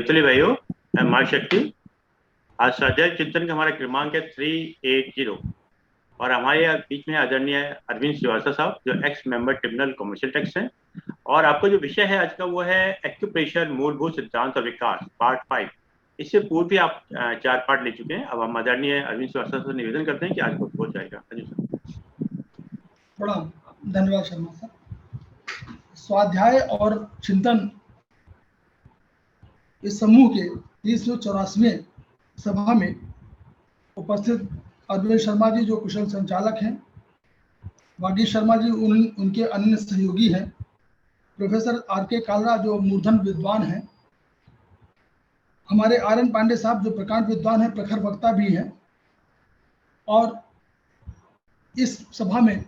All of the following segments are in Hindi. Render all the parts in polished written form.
चलिए भाइयों, मैं मार्ग शक्ति। आज स्वाध्याय चिंतन का हमारा क्रमांक है 380 और हमारे बीच में आदरणीय अरविंद श्रीवास्तव साहब, जो x member tribunal commercial tax हैं। और आपका जो विषय है आज का वो है एक्यूप्रेशर मूलभूत सिद्धांत और विकास पार्ट 5। इससे पूर्व भी आप 4 पार्ट ले चुके हैं। अब हम आदरणीय अरविंद श्रीवास्तव से निवेदन करते हैं कि आज को हो जाएगा। बड़ा धन्यवाद शर्मा साहब। स्वाध्याय और चिंतन इस समूह के 384वें सभा में उपस्थित अरविंद शर्मा जी जो कुशल संचालक हैं, वागी शर्मा जी उनके अन्य सहयोगी हैं, प्रोफेसर आर.के. कालरा जो मूर्धन विद्वान हैं, हमारे आर.एन. पांडे साहब जो प्रकांड विद्वान हैं, प्रखर वक्ता भी हैं, और इस सभा में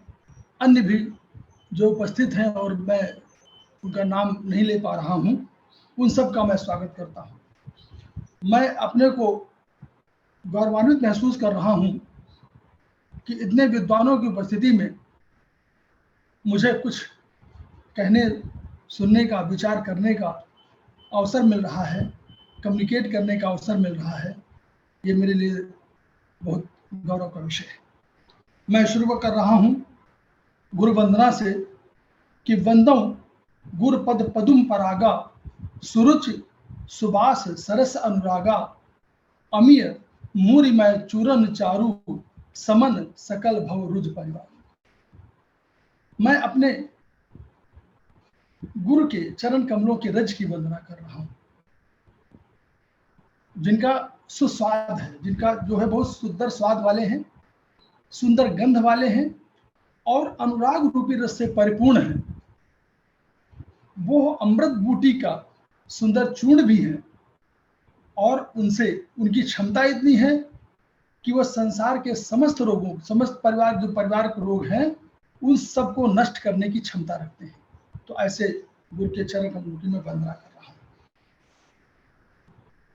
अन्य भी जो उपस्थित हैं और मैं उनका नाम नहीं ले पा रहा हूं, उन सब का मैं स्वागत करता हूं। मैं अपने को गौरवान्वित महसूस कर रहा हूं कि इतने विद्वानों की उपस्थिति में मुझे कुछ कहने सुनने का, विचार करने का अवसर मिल रहा है, कम्युनिकेट करने का अवसर मिल रहा है। ये मेरे लिए बहुत गौरव का विषय है। मैं शुरू कर रहा हूं गुरु वंदना से कि वंदौ गुरु पद पदुम परागा, सुरुचि सुबास सरस अनुरागा, अमीय मूरिमय चूरन चारु, समन सकल भव रुज परिवार। मैं अपने गुरु के चरण कमलों के रज की वंदना कर रहा हूं, जिनका सुस्वाद है, जिनका जो है बहुत सुंदर स्वाद वाले हैं, सुंदर गंध वाले हैं और अनुराग रूपी रस से परिपूर्ण है। वो अमृत बूटी का सुंदर चूर्ण भी है और उनसे उनकी क्षमता इतनी है कि वह संसार के समस्त रोगों, समस्त परिवार जो परिवार के रोग हैं, उन सबको नष्ट करने की क्षमता रखते हैं। तो ऐसे गुरु के चरण कमलों की मैं वंदना कर रहा हूँ।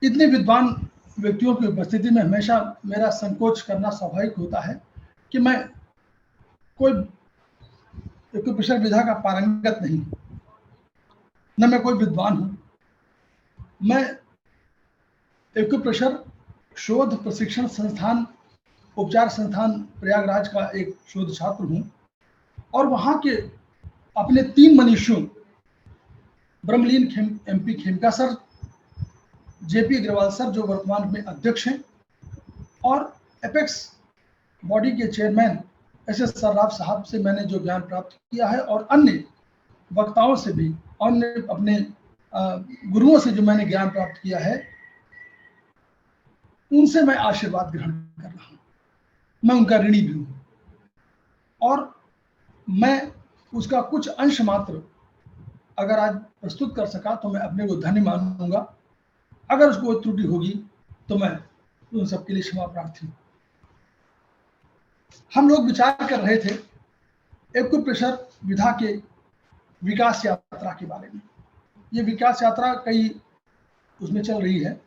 इतने विद्वान व्यक्तियों की उपस्थिति में हमेशा मेरा संकोच करना स्वाभाविक होता है कि मैं कोई एक्यूप्रेशर विधा का पारंगत नहीं हूँ, न मैं कोई विद्वान हूँ। मैं एक्यूप्रेशर शोध प्रशिक्षण संस्थान, उपचार संस्थान प्रयागराज का एक शोध छात्र हूँ और वहाँ के अपने 3 मनीषियों ब्रह्मलीन MP Khemka sir, JP Agarwal sir जो वर्तमान में अध्यक्ष हैं, और एपेक्स बॉडी के चेयरमैन SS सर्राफ साहब से मैंने जो ज्ञान प्राप्त किया है और अन्य वक्ताओं से भी, अन्य अपने गुरुओं से जो मैंने ज्ञान प्राप्त किया है, उनसे मैं आशीर्वाद ग्रहण कर रहा हूँ। मैं उनका ऋणी भी हूँ और मैं उसका कुछ अंश मात्र अगर आज प्रस्तुत कर सका तो मैं अपने को धन्य मानूंगा। अगर उसको कोई त्रुटि होगी तो मैं उन सबके लिए क्षमा प्रार्थी हूँ। हम लोग विचार कर रहे थे एक्यूप्रेशर विधा के विकास यात्रा के बारे में। ये विकास यात्रा कई उसमें चल रही है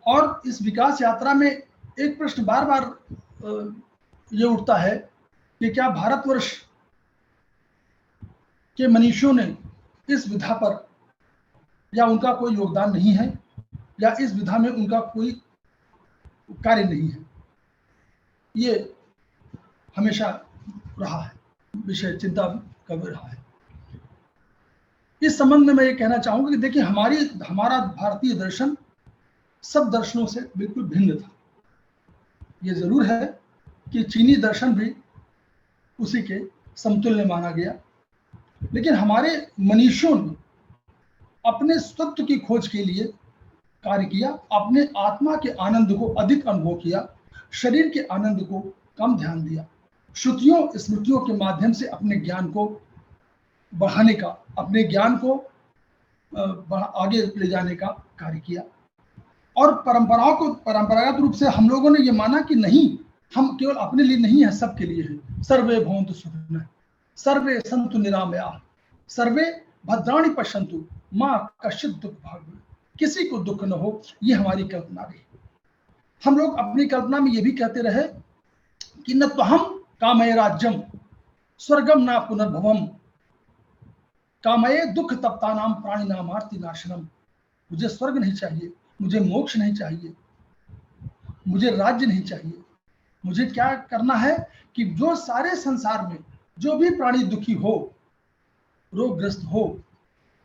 और इस विकास यात्रा में एक प्रश्न बार बार ये उठता है कि क्या भारतवर्ष के मनीषियों ने इस विधा पर या उनका कोई योगदान नहीं है या इस विधा में उनका कोई कार्य नहीं है। ये हमेशा रहा है, विषय चिंता का रहा है। इस संबंध में मैं ये कहना चाहूंगा कि देखिए, हमारा भारतीय दर्शन सब दर्शनों से बिल्कुल भिन्न था। ये जरूर है कि चीनी दर्शन भी उसी के समतुल्य माना गया, लेकिन हमारे मनीषियों ने अपने सत्व की खोज के लिए कार्य किया, अपने आत्मा के आनंद को अधिक अनुभव किया, शरीर के आनंद को कम ध्यान दिया, श्रुतियों स्मृतियों के माध्यम से अपने ज्ञान को बढ़ाने का, अपने ज्ञान को आगे ले जाने का कार्य किया। और परंपरागत रूप से हम लोगों ने ये माना कि नहीं, हम केवल अपने लिए नहीं है, सबके लिए है। सर्वे भवन्तु सुखिनः, सर्वे सन्तु निरामयाः, सर्वे भद्राणि पश्यन्तु मां कश्चित् दुःख भाग् भवेत्। किसी को दुख न हो, ये हमारी कल्पना रही। हम लोग अपनी कल्पना में ये भी कहते रहे कि न त्वहं कामये राज्यम स्वर्गम न पुनर्भवम, कामये दुख तप्तानाम प्राणिनामार्ति नाशनम। मुझे स्वर्ग नहीं चाहिए, मुझे मोक्ष नहीं चाहिए, मुझे राज्य नहीं चाहिए। मुझे क्या करना है कि जो सारे संसार में जो भी प्राणी दुखी हो, रोगग्रस्त हो,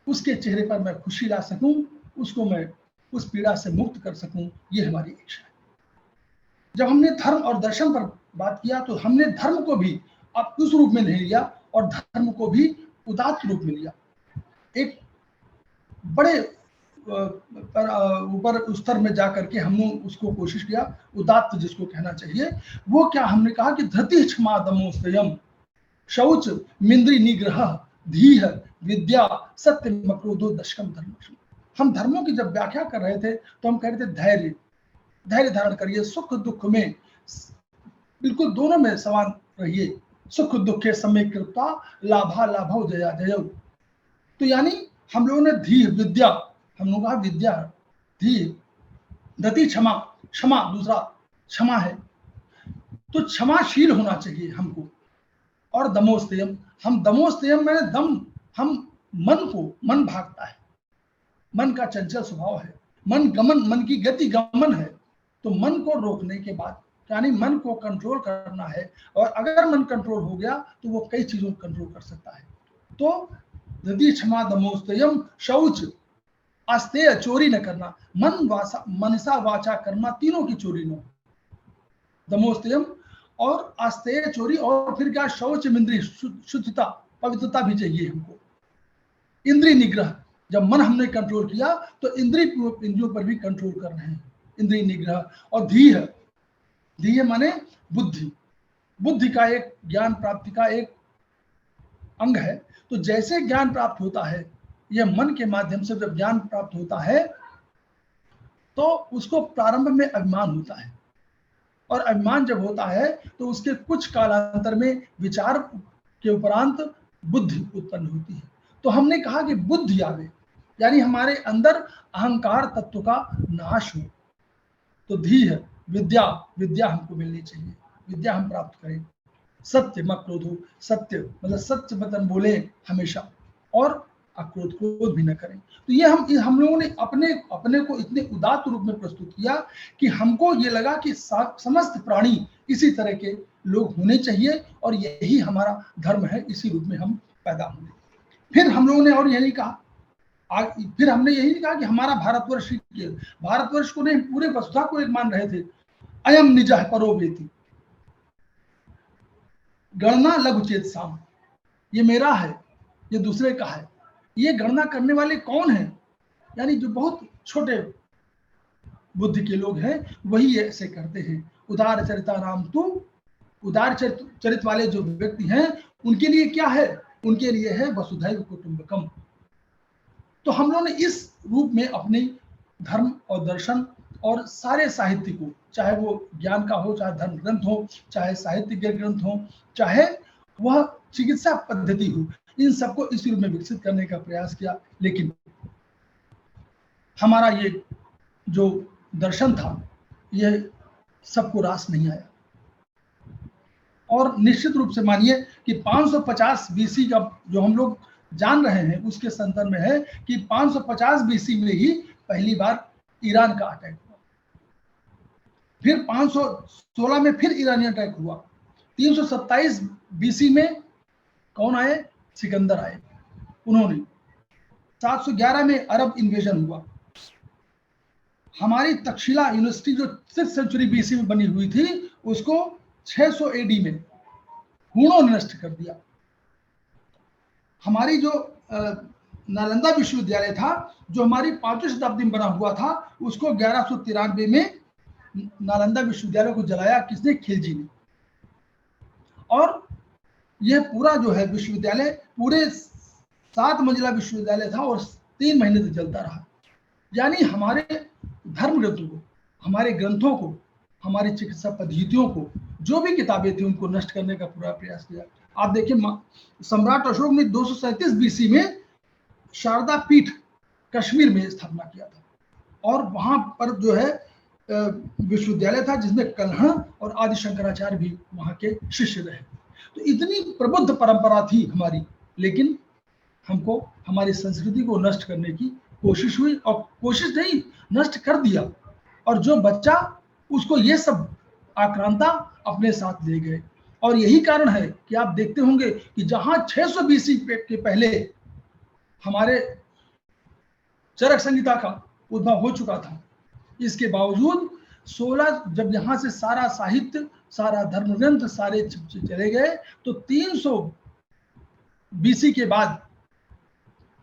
उसके चेहरे पर मैं खुशी ला सकूं, उसको मैं उस पीड़ा से मुक्त कर सकूं, ये हमारी इच्छा है। जब हमने धर्म और दर्शन पर बात किया तो हमने धर्म को भी अब उस रूप में नहीं लिया और धर्म को भी उदात्त रूप में लिया। एक बड़े ऊपर स्तर में जाकर के हमने उसको कोशिश किया, उदात्त जिसको कहना चाहिए। वो क्या हमने कहा कि धृति क्षमा दमो संयम शौच मिंद्री निग्रह धीह विद्या सत्य मक्रोधो दशकम धर्म। हम धर्मों की जब व्याख्या कर रहे थे तो हम कह रहे थे धैर्य, धैर्य धारण करिए, सुख दुख में बिल्कुल दोनों में समान रहिए, सुख दुखे समय कृपा लाभा लाभो जया जय। तो यानी हम लोगों ने धी विद्या, हम लोगों का विद्या धी धति क्षमा, क्षमा दूसरा क्षमा है, तो क्षमाशील होना चाहिए हमको। और दमोस्तयम, हम दमोस्तयम में दम, हम मन को, मन भागता है, मन का चंचल स्वभाव है, मन गमन, मन की गति गमन है। तो मन को रोकने के बाद यानी मन को कंट्रोल करना है, और अगर मन कंट्रोल हो गया तो वो कई चीजों को कंट्रोल कर सकता है। तो यदि क्षमा दमोस्तयम शौच अस्तेय, चोरी न करना, मन वासा मनसा वाचा कर्मा तीनों की चोरी न, दमोस्तयम और अस्तेय चोरी, और फिर क्या शौच इंद्रिय शुद्धता पवित्रता भी चाहिए हमको। इंद्रिय निग्रह, जब मन हमने कंट्रोल किया तो इंद्रियों पर भी कंट्रोल कर रहे हैं, इंद्रिय निग्रह। और धीह, धीह माने बुद्धि, बुद्धि का एक ज्ञान प्राप्ति का एक अंग है। तो जैसे ज्ञान प्राप्त होता है, यह मन के माध्यम से जब ज्ञान प्राप्त होता है तो उसको प्रारंभ में अभिमान होता है, और अभिमान जब होता है तो उसके कुछ कालांतर में विचार के उपरांत बुद्धि उत्पन्न होती है। तो हमने कहा कि बुद्धि आवे, यानी हमारे अंदर अहंकार तत्व का नाश हो। तो धी है विद्या, विद्या हमको मिलनी चाहिए, विद्या हम प्राप्त करें। सत्य मक्रोधो, सत्य मतलब सत्य वचन बोले हमेशा, और अक्रोध क्रोध भी न करें। तो ये हम लोगों ने अपने को इतने उदात्त रूप में प्रस्तुत किया कि हमको ये लगा कि समस्त प्राणी इसी तरह के लोग होने चाहिए, और यही हमारा धर्म है, इसी रूप में हम पैदा होंगे। फिर हम लोगों ने और यही कहा, फिर हमने यही कहा कि हमारा भारतवर्ष, भारतवर्ष को नहीं पूरे वसुधा को एक मान रहे थे। अयम निजः परो वेति गणना लघु चेत साम, ये मेरा है, ये दूसरे का है। ये गणना करने वाले कौन हैं? यानी जो बहुत छोटे बुद्धि के लोग हैं वही ऐसे करते हैं। उदार चरिता राम तू, उदार चरित वाले जो व्यक्ति हैं उनके लिए क्या है? उनके लिए है वसुधैव कुटुंबकम। तो हम लोगों ने इस रूप में अपने धर्म और दर्शन और सारे साहित्य को, चाहे वो ज्ञान का हो, चाहे धर्म ग्रंथ हो, चाहे साहित्य के ग्रंथ हो, चाहे वह चिकित्सा पद्धति हो, इन सबको इस रूप में विकसित करने का प्रयास किया। लेकिन हमारा ये जो दर्शन था यह सबको रास नहीं आया, और निश्चित रूप से मानिए कि 550 बीसी का जो हम लोग जान रहे हैं उसके संदर्भ में है कि 550 बीसी में ही पहली बार ईरान का अटैक हुआ, फिर 516 में फिर ईरानी अटैक हुआ, 327 बीसी में कौन आए? सिकंदर आए, उन्होंने 711 में अरब इन्वेजन हुआ। हमारी तक्षशिला यूनिवर्सिटी जो 6th सेंचुरी बीसी में बनी हुई थी उसको 600 एडी में हुणों ने नष्ट कर दिया। हमारी जो नालंदा विश्वविद्यालय था जो हमारी 5वीं शताब्दी में बना हुआ था उसको 1193 में नालंदा विश्वविद्यालय को जलाया किसने? खिलजी ने। और यह पूरा जो है विश्वविद्यालय पूरे 7 मंजिला विश्वविद्यालय था और 3 महीने तक चलता रहा। यानी हमारे धर्म ग्रंथों को, हमारे ग्रंथों को, हमारी चिकित्सा पद्धतियों को, जो भी किताबें थी उनको नष्ट करने का पूरा प्रयास किया। आप देखिए सम्राट अशोक ने 237 बीसी में शारदा पीठ कश्मीर में स्थापना किया था, और वहां पर जो है विश्वविद्यालय था जिसमें कल्हण और आदि शंकराचार्य भी वहां के शिष्य रहे। तो इतनी प्रबुद्ध परंपरा थी हमारी, लेकिन हमको हमारी संस्कृति को नष्ट करने की कोशिश हुई और कोशिश नहीं, नष्ट कर दिया, और जो बच्चा उसको ये सब आक्रांता अपने साथ ले गए। और यही कारण है कि आप देखते होंगे कि जहां 600 बीसी के पहले हमारे चरक संहिता का उद्भव हो चुका था, इसके बावजूद 16 जब यहाँ से सारा साहित्य, सारा धर्म ग्रंथ सारे चले गए, तो 300 बीसी के बाद,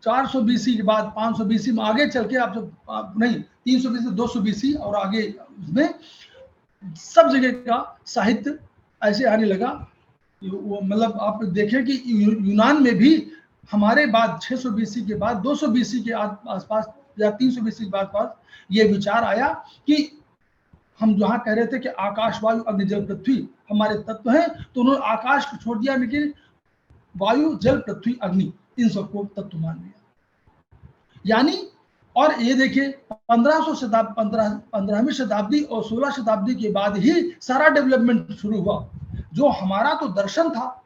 400 बीसी के बाद, 500 बीसी में आगे चल के आप नहीं, 300 बीसी, 200 बीसी और आगे उसमें सब जगह का साहित्य ऐसे आने लगा। वो मतलब आप देखें कि यूनान में भी हमारे बाद 600 बीसी के बाद 200 बीसी के आसपास या 300 बीसी के आसपास ये विचार आया कि हम जहाँ कह रहे थे कि आकाश, वायु, अग्नि, जल, पृथ्वी हमारे तत्व हैं, तो उन्होंने आकाश को छोड़ दिया, लेकिन वायु, जल, पृथ्वी, अग्नि इन सबको तत्व मान लिया। यानी और ये देखिए 15वीं शताब्दी और 16 शताब्दी के बाद ही सारा डेवलपमेंट शुरू हुआ। जो हमारा तो दर्शन था,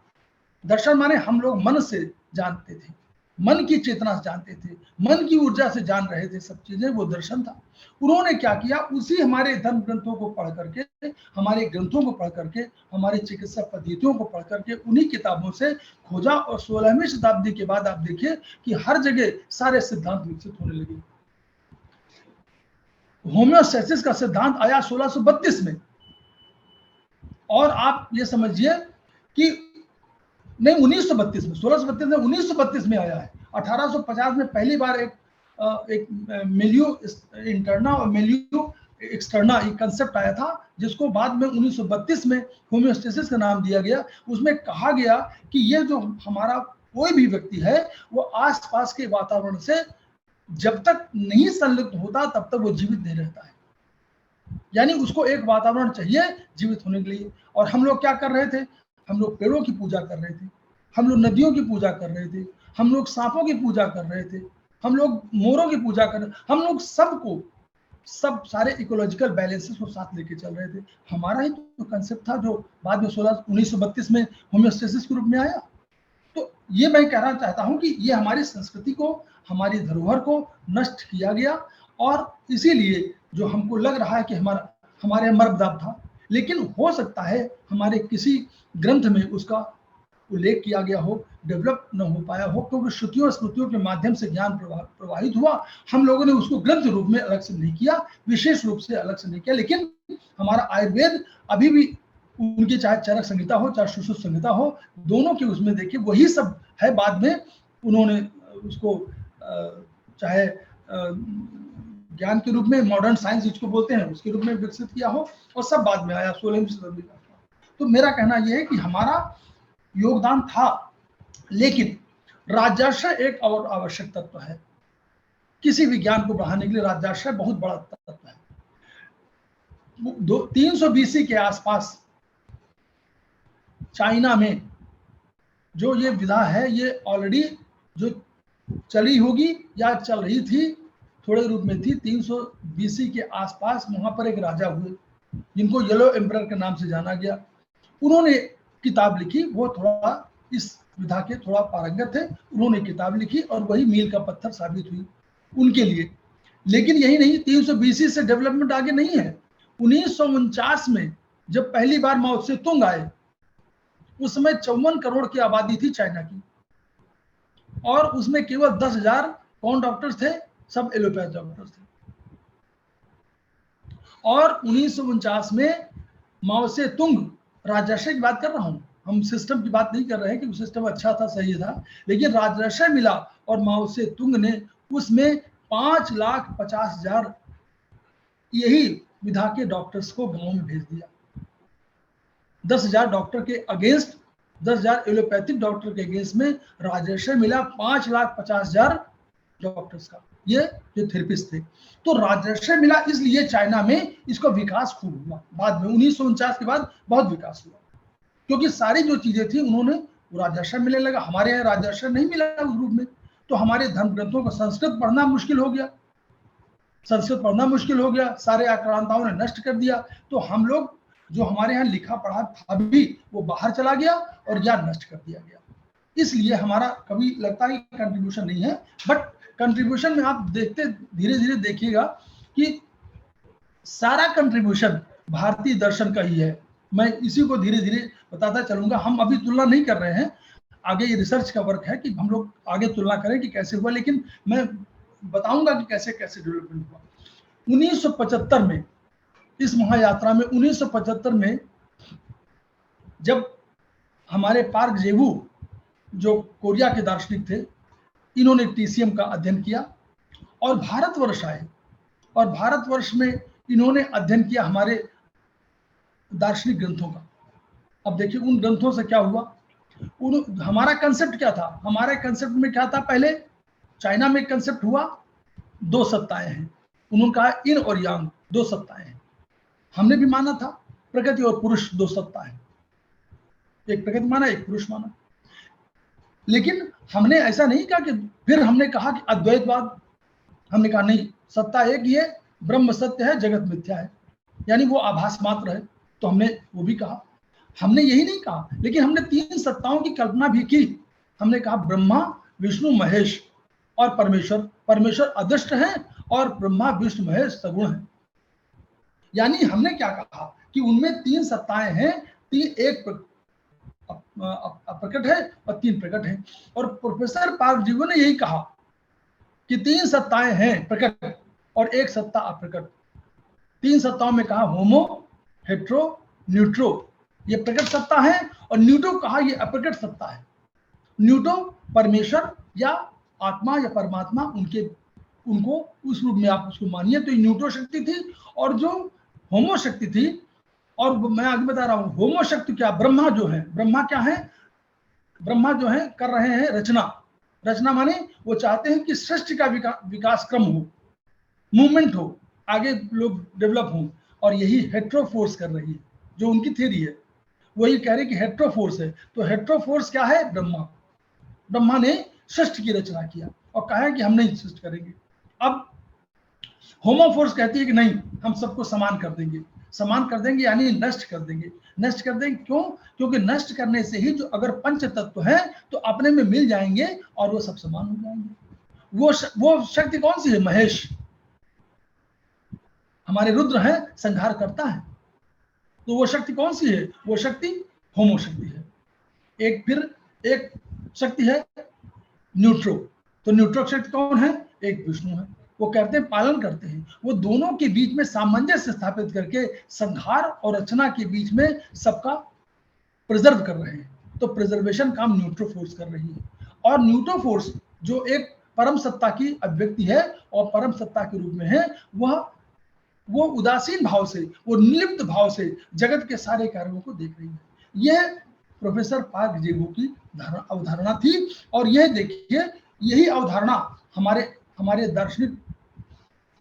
दर्शन माने हम लोग मन से जानते थे, मन की चेतना से जानते थे, मन की ऊर्जा से जान रहे थे सब चीजें, वो दर्शन था। उन्होंने क्या किया, उसी हमारे धर्म ग्रंथों को पढ़ करके, हमारे ग्रंथों को पढ़ करके, हमारी चिकित्सा पद्धतियों को पढ़ करके, उन्हीं किताबों से खोजा। और 16वीं शताब्दी के बाद आप देखिए कि हर जगह सारे सिद्धांत विकसित होने लगे। होम्योस्टैसिस का सिद्धांत आया 1632 में, और आप ये समझिए कि नहीं 1932 में, 1632 में, 1932 में आया है। 1850 में पहली बार एक मिलियो इंटरना और मिलियो एक्सटर्ना एक कंसेप्ट आया था, जिसको बाद में 1932 में होम्योस्टेसिस का नाम दिया गया। उसमें कहा गया कि ये जो हमारा कोई भी व्यक्ति है वो आसपास के वातावरण से जब तक नहीं संलिप्त होता तब तक वो जीवित नहीं रहता है। यानी उसको एक वातावरण चाहिए जीवित होने के लिए। और हम लोग क्या कर रहे थे, हम लोग पेड़ों की पूजा कर रहे थे, हम लोग नदियों की पूजा कर रहे थे, हम लोग सांपों की पूजा कर रहे थे, हम लोग मोरों की पूजा कर रहे थे, हम लोग सबको सब सारे इकोलॉजिकल बैलेंसेस को साथ लेके चल रहे थे। हमारा ही तो कंसेप्ट था जो बाद में 1932 में होम्योस्टेसिस के रूप में आया। तो ये मैं कहना चाहता हूं कि ये हमारी संस्कृति को, हमारी धरोहर को नष्ट किया गया, और इसीलिए जो हमको लग रहा है कि हमारे मर्मदाब था, लेकिन हो सकता है हमारे किसी ग्रंथ में उसका उल्लेख किया गया हो, डेवलप न हो पाया हो, क्योंकि श्रुतियों स्मृतियों के माध्यम से ज्ञान प्रवाहित हुआ। हम लोगों ने उसको ग्रंथ रूप में अलग से नहीं किया, विशेष रूप से अलग से नहीं किया। लेकिन हमारा आयुर्वेद अभी भी, उनकी चाहे चरक संहिता हो चाहे सुश्रुत संहिता हो, दोनों के उसमें देखिए वही सब है। बाद में उन्होंने उसको चाहे ज्ञान के रूप में, मॉडर्न साइंस जिसको बोलते हैं, उसके रूप में विकसित किया हो, और सब बाद में आया 16वीं शताब्दी का। तो मेरा कहना यह है कि हमारा योगदान था, लेकिन राजर्षय एक और आवश्यक तत्व है। किसी विज्ञान को बढ़ाने के लिए राजर्षय बहुत बड़ा तत्व है। 300 बीसी के आसपास चाइना में जो ये विधा है, ये ऑलरेडी जो चली होगी या चल रही थी, थोड़े रूप में थी। 300 बीसी के आसपास वहां पर एक राजा हुए जिनको येलो एम्परर के नाम से जाना गया। उन्होंने किताब लिखी, वो थोड़ा इस विधा के थोड़ा पारंगत थे, उन्होंने किताब लिखी और वही मील का पत्थर साबित हुई उनके लिए। लेकिन यही नहीं, 300 बीसी से डेवलपमेंट आगे नहीं है। 1949 में जब पहली बार माओ से तुंग आए, उस समय 54 करोड़ की आबादी थी चाइना की, और उसमें केवल 10,000 कौन डॉक्टर्स थे, सब एलोपैथ डॉक्टर्स थे। और 1949 में माओ से तुंग, राजर्षय की बात कर रहा हूं, हम सिस्टम की बात नहीं कर रहे हैं कि सिस्टम अच्छा था, सही था, लेकिन राजर्षय मिला और माओ से तुंग ने उसमें 5,50,000 यही विधा के डॉक्टर्स को गांव में भेज दिया। 10,000 डॉक्टर के अगेंस्ट, 10,000 एलोपैथिक डॉक्टर के अगेंस्ट में राजर्षय मिला 5,50,000 डॉक्टर्स का, ये जो थेरेपिस्ट थे। तो राजर्षय मिला, इसलिए चाइना में इसका विकास खूब हुआ। बाद में 1949 के बाद बहुत विकास हुआ, क्योंकि सारी जो चीजें थी उन्होंने राजर्षय मिलने लगा। हमारे यहाँ राजर्षय नहीं मिला उस रूप में, तो हमारे धर्म ग्रंथों को संस्कृत पढ़ना मुश्किल हो गया, संस्कृत पढ़ना मुश्किल हो गया, सारे आक्रांताओं ने नष्ट कर दिया। तो हम लोग जो हमारे यहाँ लिखा पढ़ा था भी वो बाहर चला गया और ज्ञान नष्ट कर दिया गया। इसलिए हमारा कभी लगता है कि कंट्रीब्यूशन नहीं है, बट कंट्रीब्यूशन में आप देखते धीरे धीरे देखिएगा कि सारा कंट्रीब्यूशन भारतीय दर्शन का ही है। मैं इसी को धीरे धीरे बताता चलूंगा। हम अभी तुलना नहीं कर रहे हैं, आगे ये रिसर्च का वर्क है कि हम लोग आगे तुलना करें कि कैसे हुआ, लेकिन मैं बताऊंगा कि कैसे कैसे डेवलपमेंट हुआ। 1975 में, इस महायात्रा में 1975 में जब हमारे पार्क जेबू जो कोरिया के दार्शनिक थे, इन्होंने टीसीएम का अध्ययन किया और भारतवर्ष आए, और भारतवर्ष में इन्होंने अध्ययन किया हमारे दार्शनिक ग्रंथों का। अब देखिए उन ग्रंथों से क्या हुआ। हमारा कंसेप्ट क्या था? हमारे कंसेप्ट में क्या था? पहले चाइना में कंसेप्ट हुआ दो सत्ताएं हैं, उन्होंने कहा इन और यांग दो सत्ताएं हैं। हमने भी माना था प्रकृति और पुरुष दो सत्ता है, एक प्रकृति माना एक पुरुष माना। लेकिन हमने ऐसा नहीं कहा कि फिर हमने कहा कि अद्वैतवाद, हमने कहा नहीं, सत्ता एक ही है, ब्रह्म सत्य है, जगत मिथ्या है, यानी वो आभास मात्र है, तो हमने वो भी कहा। हमने यही नहीं कहा, लेकिन हमने तीन सत्ताओं की कल्पना भी की। हमने कहा ब्रह्मा विष्णु महेश और परमेश्वर। परमेश्वर अदृष्ट है और ब्रह्मा विष्णु महेश सगुण है। यानी हमने क्या कहा कि उनमें तीन सत्ताएं हैं, एक अप्रकट है और तीन प्रकट है। और प्रोफेसर पार्क जीवो ने यही कहा कि तीन सत्ताएं हैं प्रकट और एक सत्ता अप्रकट। तीन सत्ताओं में कहा होमो, हेट्रो, न्यूट्रो, ये प्रकट सत्ता है, और न्यूटो कहा ये अप्रकट सत्ता है। न्यूटो परमेश्वर या आत्मा या परमात्मा, उनको उस रूप में आप उसको मानिए, तो ये न्यूट्रो शक्ति थी। और जो होमो शक्ति थी, और मैं आगे बता रहा हूं होमो शक्ति क्या, ब्रह्मा जो है, ब्रह्मा क्या है? ब्रह्मा जो है कर रहे हैं रचना। रचना माने वो चाहते हैं कि सृष्टि का विकास क्रम हो, मूवमेंट हो, आगे लोग डेवलप हों, और यही हेट्रो फोर्स कर रही है, जो उनकी थ्योरी है। वही कह रहे कि हेट्रो फोर्स है। तो हेट्रो फोर्स क्या है? ब्रह्मा ने सृष्टि की रचना किया और कहा है कि हम नहीं सृष्टि करेंगे। अब होमो फोर्स कहती है कि नहीं, हम सबको समान कर देंगे। समान कर देंगे यानी नष्ट कर देंगे। नष्ट कर देंगे क्यों? क्योंकि नष्ट करने से ही जो अगर पंच तत्व है तो अपने में मिल जाएंगे और वो सब समान हो जाएंगे। वो शक्ति कौन सी है? महेश, हमारे रुद्र है, संहार करता है। तो वो शक्ति कौन सी है? वो शक्ति होमो शक्ति है। एक शक्ति है न्यूट्रो। तो न्यूट्रो शक्ति कौन है? एक विष्णु है। वो कहते हैं पालन करते हैं, वो दोनों के बीच में सामंजस्य स्थापित करके संहार और रचना के बीच में सबका प्रिजर्व कर रहे हैं। तो प्रिजर्वेशन काम न्यूट्रो फोर्स कर रही है। और न्यूट्रो फोर्स जो एक परम सत्ता की अभिव्यक्ति है और परम सत्ता के रूप में है, वो उदासीन भाव से, वो निर्लिप्त भाव से जगत के सारे कार्यों को देख रही है। यह प्रोफेसर पार्क जेबू की अवधारणा थी। और यह देखिए, यही अवधारणा हमारे दार्शनिक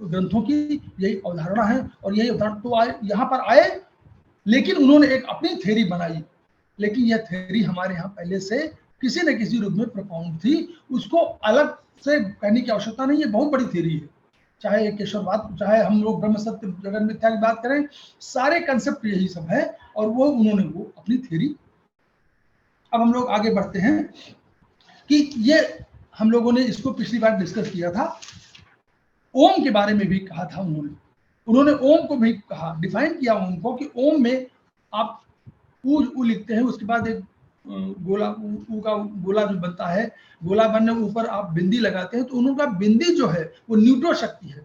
ग्रंथों की यही अवधारणा है। और यही अवधारणा तो यहाँ पर आए, लेकिन उन्होंने एक अपनी थ्योरी बनाई। लेकिन यह थ्योरी हमारे यहाँ पहले से किसी न किसी रूप में प्रोपाउंड थी, उसको अलग से कहने की आवश्यकता नहीं है। बहुत बड़ी थ्योरी है, चाहे केशववाद, चाहे हम लोग ब्रह्म सत्य जगत मिथ्या की बात करें, सारे कंसेप्ट यही सब है। और वो उन्होंने वो अपनी थ्योरी। अब हम लोग आगे बढ़ते हैं कि ये हम लोगों ने इसको पिछली बार डिस्कस किया था। ओम के बारे में भी कहा था उन्होंने ओम को भी कहा, डिफाइन किया ओम को कि ओम में आप ऊ लिखते हैं, उसके बाद एक गोला, ऊ का गोला जो बनता है, गोला बनने ऊपर आप बिंदी लगाते हैं। तो उनका बिंदी जो है वो न्यूट्रो शक्ति है।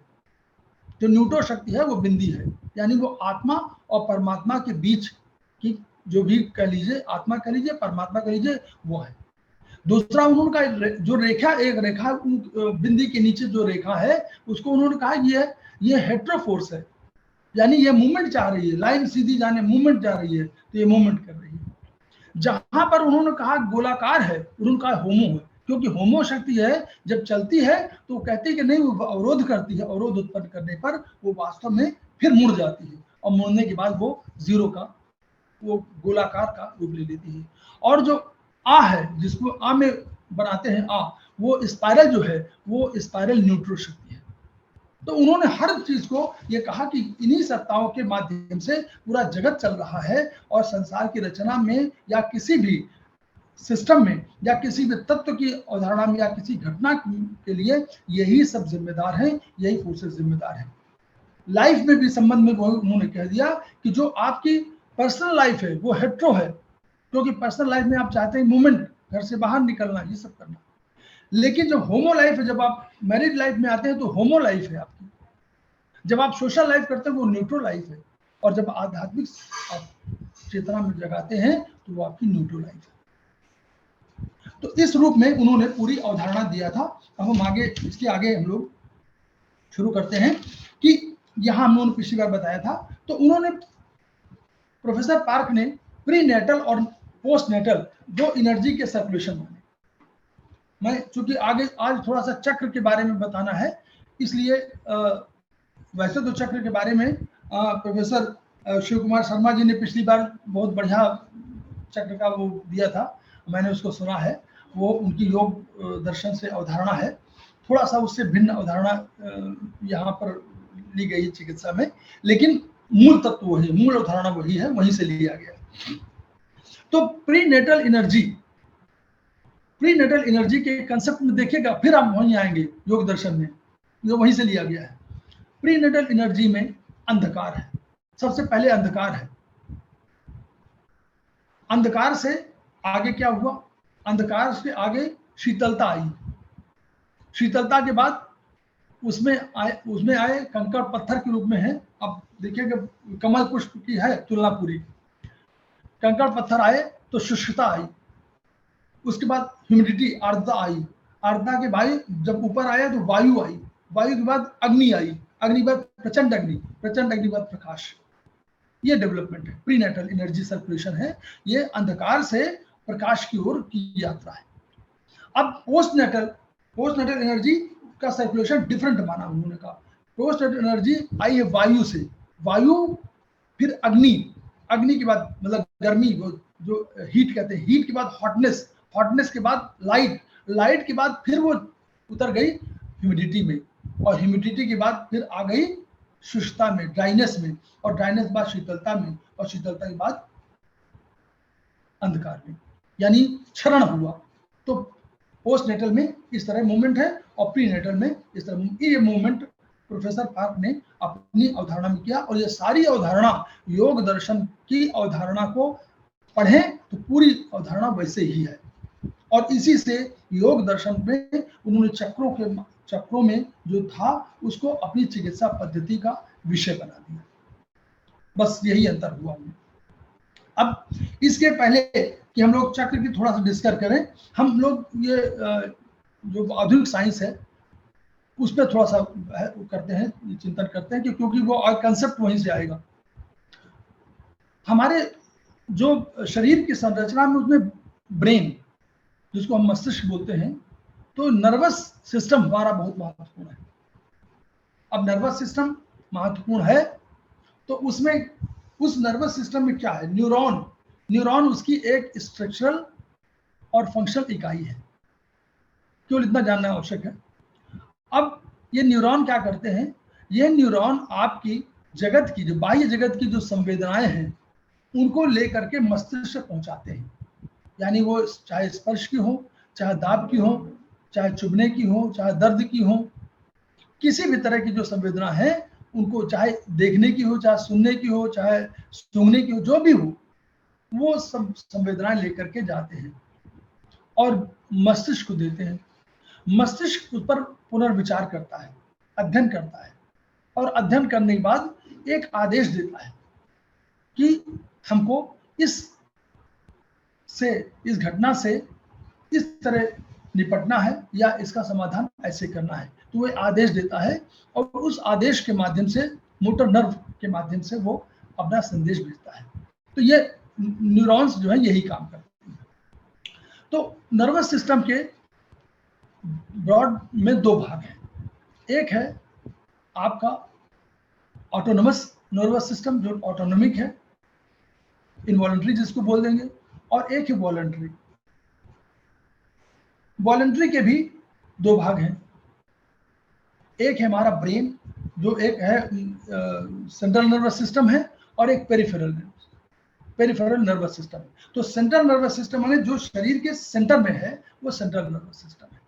जो न्यूट्रो शक्ति है वो बिंदी है, यानी वो आत्मा और परमात्मा के बीच की, जो भी कह लीजिए, आत्मा कह लीजिए, परमात्मा कह लीजिए, वो है। दूसरा उन्होंने जो रेखा, एक रेखा बिंदी के नीचे जो रेखा है, उसको उन्होंने कहा ये हेट्रो फोर्स है, यानी ये मूवमेंट चाह रही है, लाइन सीधी जाने मूवमेंट जा रही है, तो ये मूवमेंट कर रही है। जहां पर उन्होंने कहा गोलाकार है, उन्होंने कहा होमो है, क्योंकि होमो शक्ति है, जब चलती है तो कहती है कि नहीं, वो अवरोध करती है। अवरोध उत्पन्न करने पर वो वास्तव में फिर मुड़ जाती है, और मुड़ने के बाद वो जीरो का, वो गोलाकार का रूप ले लेती है। और जो आ है, जिसको आ में बनाते हैं आ, वो स्पाइरल जो है, वो स्पाइरल न्यूट्रो शक्ति है। तो उन्होंने हर चीज को ये कहा कि इन्हीं सत्ताओं के माध्यम से पूरा जगत चल रहा है, और संसार की रचना में या किसी भी सिस्टम में या किसी भी तत्व की अवधारणा में या किसी घटना के लिए यही सब जिम्मेदार हैं, यही फोर्सेस जिम्मेदार हैं। लाइफ में भी संबंध में वो उन्होंने कह दिया कि जो आपकी पर्सनल लाइफ है वो हेट्रो है, क्योंकि पर्सनल लाइफ में आप चाहते हैं मूवमेंट, घर से बाहर निकलना, ये सब करना। लेकिन जो होमो लाइफ है, जब आप मैरिड लाइफ में आते हैं तो होमो लाइफ है आपकी। जब आप सोशल लाइफ करते हैं वो न्यूट्रो लाइफ है, और जब आध्यात्मिक चेतना में जगाते हैं तो वो आपकी न्यूट्रो लाइफ है। तो इस रूप में उन्होंने पूरी अवधारणा दिया था। अब हम आगे, इसके आगे हम लोग शुरू करते हैं कि यहाँ हम लोगों ने पिछली बार बताया था, तो उन्होंने, प्रोफेसर पार्क ने प्री नेटल और पोस्ट नेटल दो एनर्जी के सर्कुलेशन माने। मैं चूंकि आगे आज थोड़ा सा चक्र के बारे में बताना है, इसलिए वैसे तो चक्र के बारे में प्रोफेसर शिव कुमार शर्मा जी ने पिछली बार बहुत बढ़िया चक्र का वो दिया था, मैंने उसको सुना है। वो उनकी योग दर्शन से अवधारणा है, थोड़ा सा उससे भिन्न अवधारणा यहाँ पर ली गई चिकित्सा में, लेकिन मूल तत्व वही, मूल अवधारणा वही है, वहीं से लिया गया। तो प्री नेटल एनर्जी के कंसेप्ट में देखिएगा, फिर आप वहीं आएंगे योग दर्शन में, जो वहीं से लिया गया है। प्री नेटल एनर्जी में अंधकार है, सबसे पहले अंधकार है। अंधकार से आगे क्या हुआ? अंधकार से आगे शीतलता आई। शीतलता के बाद उसमें आए कंकड़ पत्थर के रूप में है। अब देखिएगा कमल पुष्प की है तुलना पूरी। कंकड़ पत्थर आए तो शुष्कता आई, उसके बाद ह्यूमिडिटी, आर्द्रता आई। आर्द्रता के बाद जब ऊपर आया तो वायु आई, वायु के बाद अग्नि आई, अग्नि के बाद प्रचंड अग्नि, प्रचंड अग्नि के बाद प्रकाश। ये डेवलपमेंट है, प्री नेटल एनर्जी सर्कुलेशन है। ये अंधकार से प्रकाश की ओर की यात्रा है। अब पोस्ट नेटल एनर्जी का सर्कुलेशन डिफरेंट माना उन्होंने कहा। पोस्ट नेटल एनर्जी आई है वायु से, वायु फिर अग्नि, अग्नि के बाद मतलब गर्मी, वो जो हीट कहते हैं, हीट के बाद हॉटनेस, हॉटनेस के बाद लाइट, लाइट के बाद फिर वो उतर गई ह्यूमिडिटी में, और ह्यूमिडिटी के बाद फिर आ गई शुष्कता में, ड्राइनेस में, और ड्राइनेस के बाद शीतलता में, और शीतलता के बाद अंधकार में, यानी क्षरण हुआ। तो पोस्ट नेटल में इस तरह मूवमेंट है, और प्री नेटल में इस तरह। ये मूवमेंट प्रोफेसर पार्क ने अपनी अवधारणा में किया, और ये सारी अवधारणा योग दर्शन की अवधारणा को पढ़ें तो पूरी अवधारणा वैसे ही है। और इसी से योग दर्शन में उन्होंने चक्रों में जो था उसको अपनी चिकित्सा पद्धति का विषय बना दिया। बस यही अंतर हुआ उनमें। अब इसके पहले कि हम लोग चक्र की थोड़ा सा डिस्कस करें, हम लोग ये जो आधुनिक साइंस है उस पर थोड़ा सा करते हैं, चिंतन करते हैं, क्योंकि वो कंसेप्ट वहीं से आएगा। हमारे जो शरीर की संरचना में, उसमें ब्रेन, जिसको हम मस्तिष्क बोलते हैं, तो नर्वस सिस्टम हमारा बहुत महत्वपूर्ण है। अब नर्वस सिस्टम महत्वपूर्ण है तो उसमें, उस नर्वस सिस्टम में क्या है? न्यूरॉन उसकी एक स्ट्रक्चरल और फंक्शनल इकाई है। केवल इतना जानना आवश्यक है। अब ये न्यूरॉन क्या करते हैं? ये न्यूरॉन आपकी जगत की, जो बाह्य जगत की जो संवेदनाएं हैं, उनको लेकर के मस्तिष्क पहुंचाते हैं। यानी वो चाहे स्पर्श की हो, चाहे दाब की हो, चाहे चुभने की हो, चाहे दर्द की हो, किसी भी तरह की जो संवेदना है उनको, चाहे देखने की हो, चाहे सुनने की हो, चाहे सूंघने की हो, जो भी हो, वो सब संवेदनाएं लेकर के जाते हैं और मस्तिष्क को देते हैं। मस्तिष्क उस पर पुनर्विचार करता है, अध्ययन करता है, और अध्ययन करने के बाद एक आदेश देता है कि हमको इस घटना से इस तरह निपटना है या इसका समाधान ऐसे करना है। तो वो आदेश देता है, और उस आदेश के माध्यम से, मोटर नर्व के माध्यम से वो अपना संदेश भेजता है। तो ये न्यूरॉन्स जो है यही काम करते हैं। तो नर्वस सिस्टम के ब्रॉड में दो भाग हैं। एक है आपका ऑटोनोमस नर्वस सिस्टम, जो ऑटोनॉमिक है, इनवॉलंटरी जिसको बोल देंगे, और एक है वॉलंटरी। वॉलंटरी के भी दो भाग हैं। एक है हमारा ब्रेन, जो एक है सेंट्रल नर्वस सिस्टम है, और एक peripheral nervous. Peripheral nervous system है। तो सेंट्रल नर्वस सिस्टम माने जो शरीर के सेंटर में है वो सेंट्रल नर्वस सिस्टम है।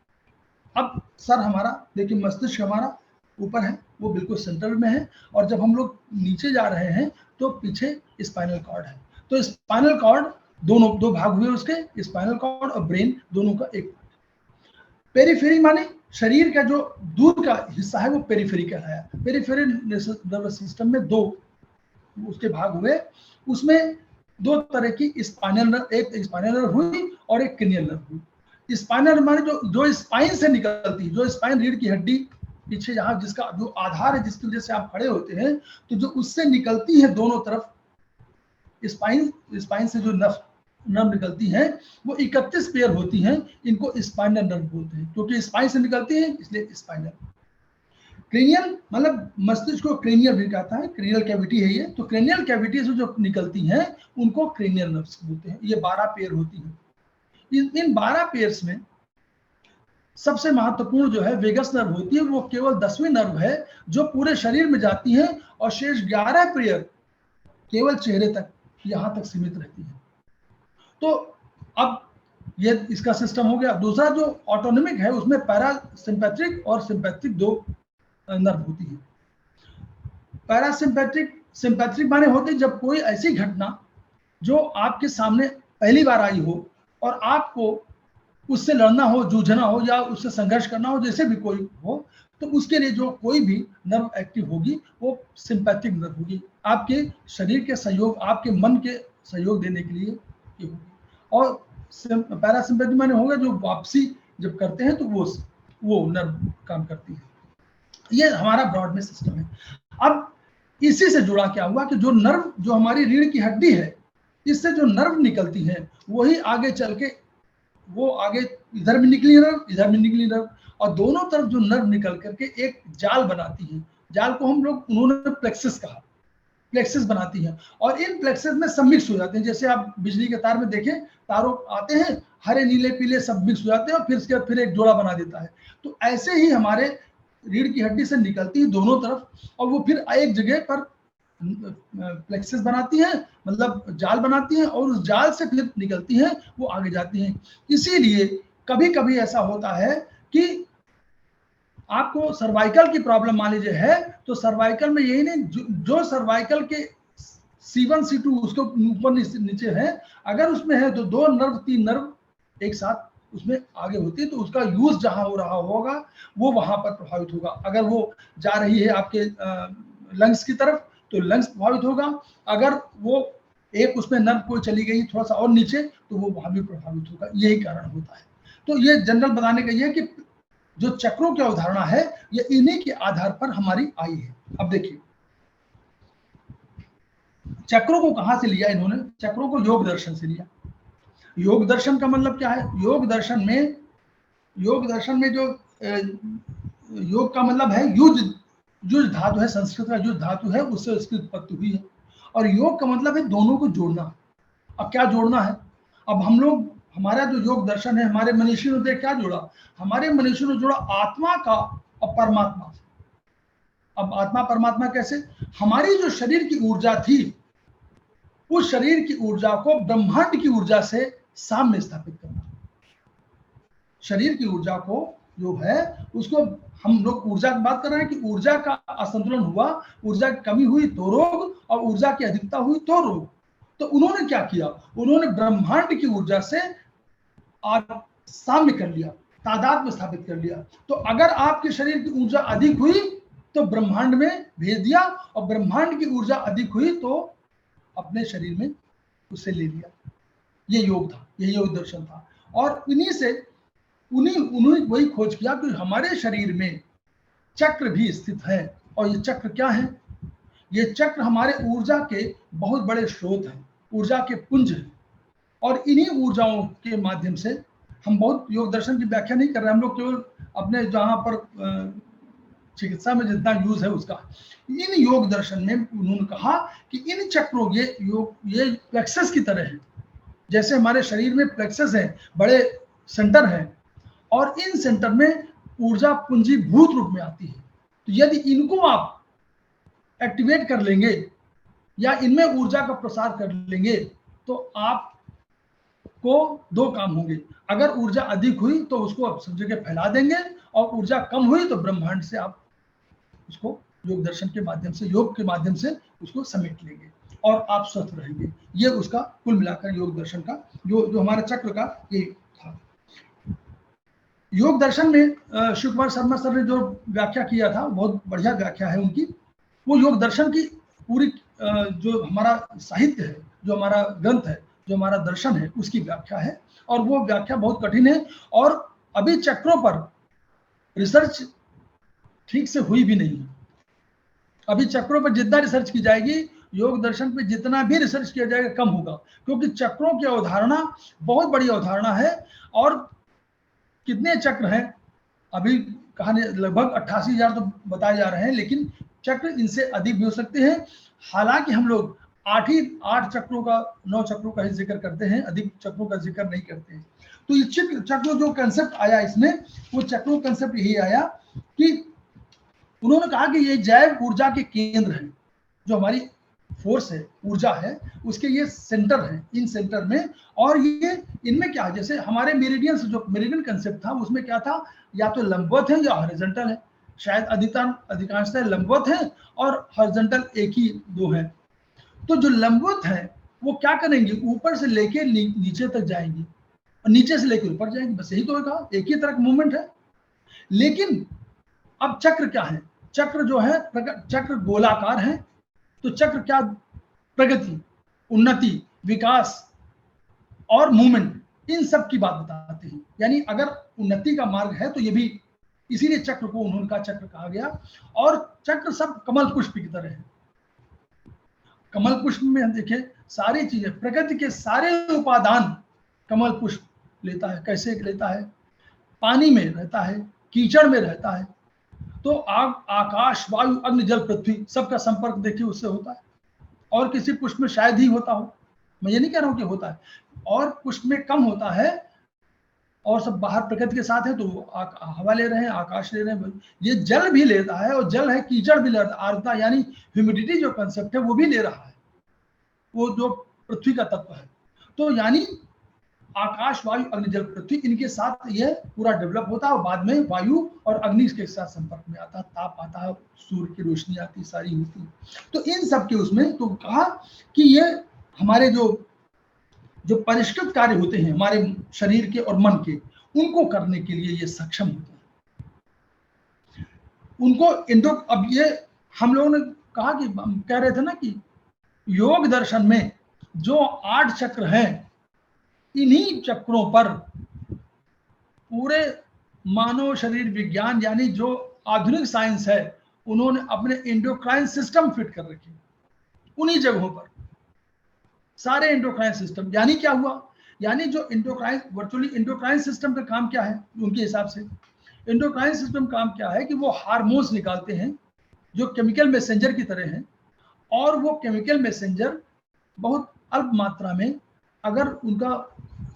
अब सर हमारा देखिए, मस्तिष्क हमारा ऊपर है, वो बिल्कुल सेंटर में है, और जब हम लोग नीचे जा रहे हैं तो पीछे स्पाइनल कॉर्ड है। तो स्पाइनल कॉर्ड दोनों दो भाग हुए उसके, स्पाइनल कॉर्ड और ब्रेन दोनों का एक। पेरिफेरी माने शरीर का जो दूर का हिस्सा है वो पेरिफेरी कहलाया। पेरिफेरल नर्वस सिस्टम में दो उसके भाग हुए, उसमें दो तरह की स्पाइनल नर्व, एक स्पाइनल नर्व हुई और एक क्रेनियल नर्व हुई। स्पाइनल नर्व माने जो स्पाइन से निकलती, जो स्पाइन रीढ़ की हड्डी पीछे जहां जिसका जो आधार है, जिसकी वजह से आप खड़े होते हैं, तो जो उससे निकलती है दोनों तरफ स्पाइन से जो नर्व निकलती हैं वो 31 पेयर होती हैं, इनको स्पाइनल नर्व बोलते हैं, क्योंकि स्पाइन से निकलती हैं इसलिए स्पाइनल। क्रेनियल मतलब मस्तिष्क को क्रेनियल भी कहता है, क्रेनियल कैविटी है ये। तो क्रेनियल कैविटी से जो निकलती हैं उनको क्रेनियल नर्व्स बोलते हैं। ये 12 पेयर होती हैं। इन 12 पेयर्स में सबसे महत्वपूर्ण जो है वेगस नर्व होती है, वो केवल 10वीं नर्व है जो पूरे शरीर में जाती है, और शेष 11 पेयर केवल चेहरे तक, यहां तक सीमित रहती है। तो अब ये इसका सिस्टम हो गया। दूसरा जो ऑटोनॉमिक है उसमें पैरासिम्पैथिक और सिंपैथिक दो नर्व होती है। सिंपैथिक माने होते जब कोई ऐसी घटना जो आपके सामने पहली बार आई हो और आपको उससे लड़ना हो, जूझना हो या उससे संघर्ष करना हो, जैसे भी कोई हो, तो उसके लिए जो कोई भी नर्व एक्टिव होगी वो सिंपैथिक नर्व होगी, आपके शरीर के सहयोग, आपके मन के सहयोग देने के लिए ये होगी। और पैरासिम्पैथिक माने होगा जो वापसी जब करते हैं तो वो नर्व काम करती है। ये हमारा ब्रॉड में सिस्टम है। अब इसी से जुड़ा क्या हुआ कि जो नर्व, जो हमारी रीढ़ की हड्डी है, इससे जो नर्व निकलती है वही आगे चल के वो आगे इधर भी निकली नर्व, इधर भी निकली नर्व, और दोनों तरफ जो नर्व निकल करके एक जाल बनाती है। जाल को हम लोग उन्होंने प्लेक्सिस कहा, प्लेक्सिस बनाती है, और इन प्लेक्सिस में सब मिक्स हो जाते हैं। जैसे आप बिजली के तार में देखें, तारों आते हैं हरे नीले पीले सब मिक्स हो जाते हैं, और फिर इसके बाद फिर एक जोड़ा बना देता है। तो ऐसे ही हमारे रीढ़ की हड्डी से निकलती है दोनों तरफ, और वो फिर एक जगह पर प्लेक्सिस बनाती है, मतलब जाल बनाती है, और उस जाल से फिर निकलती है, वो आगे जाती हैं। इसीलिए कभी कभी ऐसा होता है कि आपको सर्वाइकल की प्रॉब्लम मान लीजिए है, तो सर्वाइकल में यही नहीं, जो सर्वाइकल के C1 C2 उसके ऊपर नीचे है, अगर उसमें है तो 2 नर्व 3 नर्व एक साथ उसमें आगे होती है, तो उसका यूज जहां हो रहा होगा वो वहां पर प्रभावित होगा। अगर वो जा रही है आपके लंग्स की तरफ तो लंग्स प्रभावित होगा, अगर वो एक उसमें नर्व कोई चली गई थोड़ा सा और नीचे तो वो वहां भी प्रभावित होगा। यही कारण होता है। तो ये जनरल बताने का ये कि जो चक्रों की अवधारणा है ये इन्हीं के आधार पर हमारी आई है। अब देखिए चक्रों को कहां से लिया इन्होंने, चक्रों को योग दर्शन से लिया। योग दर्शन का मतलब क्या है, योग दर्शन में जो योग का मतलब है युज धातु है, संस्कृत का युज धातु है, उससे इसकी उत्पत्ति हुई है। और योग का मतलब है दोनों को जोड़ना। अब क्या जोड़ना है, अब हम लोग, हमारा जो योग दर्शन है, हमारे मनीषियों ने क्या जोड़ा, हमारे मनीषियों ने जोड़ा आत्मा का और परमात्मा। अब आत्मा परमात्मा कैसे, हमारी जो शरीर की ऊर्जा थी उस शरीर की ऊर्जा को ब्रह्मांड की ऊर्जा से साम्य स्थापित करना। शरीर की ऊर्जा को जो है उसको हम लोग ऊर्जा की बात कर रहे हैं कि ऊर्जा का असंतुलन हुआ, ऊर्जा की कमी हुई तो रोग, और ऊर्जा की अधिकता हुई तो रोग। तो उन्होंने क्या किया, उन्होंने ब्रह्मांड की ऊर्जा से साम्य कर लिया, तादाद में स्थापित कर लिया। तो अगर आपके शरीर की ऊर्जा अधिक हुई तो ब्रह्मांड में भेज दिया, और ब्रह्मांड की ऊर्जा अधिक हुई तो अपने शरीर में उसे ले लिया। ये योग था, ये योग दर्शन था। और उन्होंने वही खोज किया कि हमारे शरीर में चक्र भी स्थित है। और ये चक्र क्या है, ये चक्र हमारे ऊर्जा के बहुत बड़े स्रोत हैं, ऊर्जा के पुंज हैं। और इन्हीं ऊर्जाओं के माध्यम से हम बहुत योग दर्शन की व्याख्या नहीं कर रहे, हम लोग केवल अपने जहाँ पर चिकित्सा में जितना यूज है उसका। इन योग दर्शन में उन्होंने कहा कि इन चक्रों ये प्लेक्सस की तरह है। जैसे हमारे शरीर में प्लेक्सस है, बड़े सेंटर हैं, और इन सेंटर में ऊर्जा पूंजीभूत रूप में आती है। तो यदि इनको आप एक्टिवेट कर लेंगे या इनमें ऊर्जा का प्रसार कर लेंगे तो आपको दो काम होंगे। अगर ऊर्जा अधिक हुई तो उसको आप सब जगह फैला देंगे, और ऊर्जा कम हुई तो ब्रह्मांड से आप उसको योग दर्शन के माध्यम से, योग के माध्यम से उसको समेट लेंगे और आप स्वस्थ रहेंगे। ये उसका कुल मिलाकर योग दर्शन का जो हमारा चक्र का ये था। योग दर्शन में शिव कुमार शर्मा सर ने जो व्याख्या किया था, बहुत बढ़िया व्याख्या है उनकी। वो योग दर्शन की पूरी जो हमारा साहित्य है, जो हमारा ग्रंथ है, जो हमारा दर्शन है, उसकी व्याख्या है, और वो व्याख्या बहुत कठिन है, और अभी चक्रों पर रिसर्च ठीक से हुई भी नहीं है। अभी चक्रों पर जितना रिसर्च की जाएगी, योग दर्शन पे जितना भी रिसर्च किया जाएगा कम होगा, क्योंकि चक्रों की अवधारणा बहुत बड़ी अवधारणा है। और कितने चक्र हैं अभी कहानी, लगभग 88,000 तो बताए जा रहे हैं, लेकिन चक्र इनसे अधिक भी हो सकते हैं। हालांकि हम लोग 8 चक्रों का, 9 चक्रों का ही जिक्र करते हैं, अधिक चक्रों का जिक्र नहीं करते हैं। तो ये चक्र जो कंसेप्ट आया इसमें, वो चक्रों कंसेप्ट यही आया कि उन्होंने कहा कि ये जैव ऊर्जा के केंद्र हैं, जो हमारी फोर्स है, ऊर्जा है, उसके ये सेंटर है, इन सेंटर में। और ये इनमें क्या है, जैसे हमारे मेरिडियन जो मेरिडियन कंसेप्ट था, उसमें क्या था, या तो लंबवत है या हॉरिजॉन्टल है। शायद अधिकांशतः लंबवत है और हॉरिजॉन्टल एक ही दो है। तो जो लंबवत है वो क्या करेंगे, ऊपर से लेके नीचे तक जाएंगी, और नीचे से लेके ऊपर जाएंगी, बस यही तो कहा, एक ही तरह का मूवमेंट है। लेकिन अब चक्र क्या है, चक्र जो है, चक्र गोलाकार है। तो चक्र क्या, प्रगति, उन्नति, विकास और मूवमेंट, इन सब की बात बताते हैं। यानी अगर उन्नति का मार्ग है तो ये भी, इसीलिए चक्र को उन्होंने चक्र कहा गया। और चक्र सब कमल पुष्प की तरह है। कमल पुष्प में हम देखें, सारी चीजें, प्रकृति के सारे उपादान कमल पुष्प लेता है। कैसे लेता है, पानी में रहता है, कीचड़ में रहता है। तो आग, आकाश, वायु, अग्नि, जल, पृथ्वी, सबका संपर्क देखिए उससे होता है। और किसी पुष्प में शायद ही होता हो, मैं ये नहीं कह रहा हूं कि होता है, और पुष्प में कम होता है, और सब बाहर प्रकृति के साथ है, तो हवा ले रहे हैं, आकाश ले रहे हैं, ये जल भी लेता है, और जल है, कीचड़ भी लेता है, आर्द्रता यानी ह्यूमिडिटी जो कंसेप्ट है वो भी ले रहा है, वो जो पृथ्वी का तत्व है। तो यानी आकाश, वायु, अग्नि, जल, पृथ्वी, इनके साथ ये पूरा डेवलप होता है, और बाद में वायु और अग्नि के साथ संपर्क में आता है, ताप आता है, सूर्य की रोशनी आती, सारी होती है। तो इन सब के उसमें तो कहा कि ये हमारे जो परिष्कृत कार्य होते हैं हमारे शरीर के और मन के, उनको करने के लिए ये सक्षम होते हैं। उनको अब ये हम लोगों ने कहा कि हम कह रहे थे ना कि योग दर्शन में जो 8 चक्र हैं, इन्हीं चक्रों पर पूरे मानव शरीर विज्ञान, यानी जो आधुनिक साइंस है, उन्होंने अपने एंडोक्राइन सिस्टम फिट कर रखे उन्हीं जगहों पर, सारे एंडोक्राइन सिस्टम। यानी क्या हुआ, यानी जो एंडोक्राइन, वर्चुअली एंडोक्राइन सिस्टम का काम क्या है उनके हिसाब से, एंडोक्राइन सिस्टम काम क्या है कि वो हार्मोन्स निकालते हैं जो केमिकल मैसेंजर की तरह हैं, और वो केमिकल मैसेंजर बहुत अल्प मात्रा में अगर उनका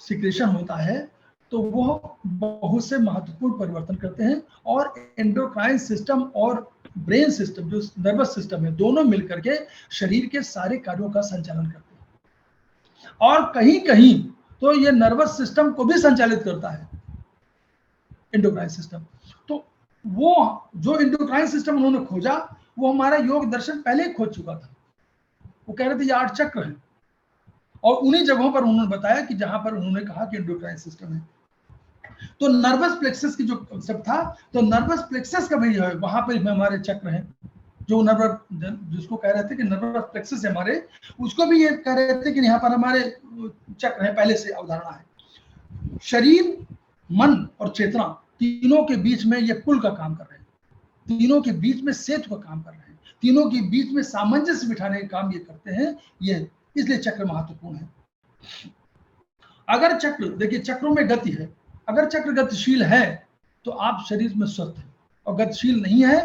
सिक्रेशन होता है तो वो बहुत से महत्वपूर्ण परिवर्तन करते हैं, और एंडोक्राइन सिस्टम और ब्रेन सिस्टम, जो नर्वस सिस्टम है, दोनों मिलकर के शरीर के सारे कार्यों का संचालन करते हैं। और कहीं कहीं तो ये नर्वस सिस्टम को भी संचालित करता है, एंडोक्राइन सिस्टम। तो वो जो एंडोक्राइन सिस्टम उन्होंने खोजा, वो हमारा योग दर्शन पहले ही खोज चुका था। वो कह रहे थे ये 8 चक्र हैं, और उन्हीं जगहों पर उन्होंने बताया कि जहां पर उन्होंने कहा कि एंडोक्राइन सिस्टम है। तो नर्वस प्लेक्सस की जो कंसेप्ट था, तो नर्वस प्लेक्सस का भी है, वहां पर हमारे चक्र हैं, जो नर्वस, जिसको कह रहे थे कि नर्वस प्लेक्सस है हमारे, उसको भी ये कह रहे थे कि यहाँ पर हमारे चक्र है, पहले से अवधारणा है। शरीर, मन और चेतना, तीनों के बीच में ये पुल का काम कर रहे हैं, तीनों के बीच में सेतु का काम कर रहे हैं, तीनों के बीच में सामंजस्य बिठाने का काम ये करते हैं। ये इसलिए चक्र महत्वपूर्ण है। अगर चक्र, देखिए चक्रों में गति है, अगर चक्र गतिशील है तो आप शरीर में स्वस्थ हैं, और गतिशील नहीं है,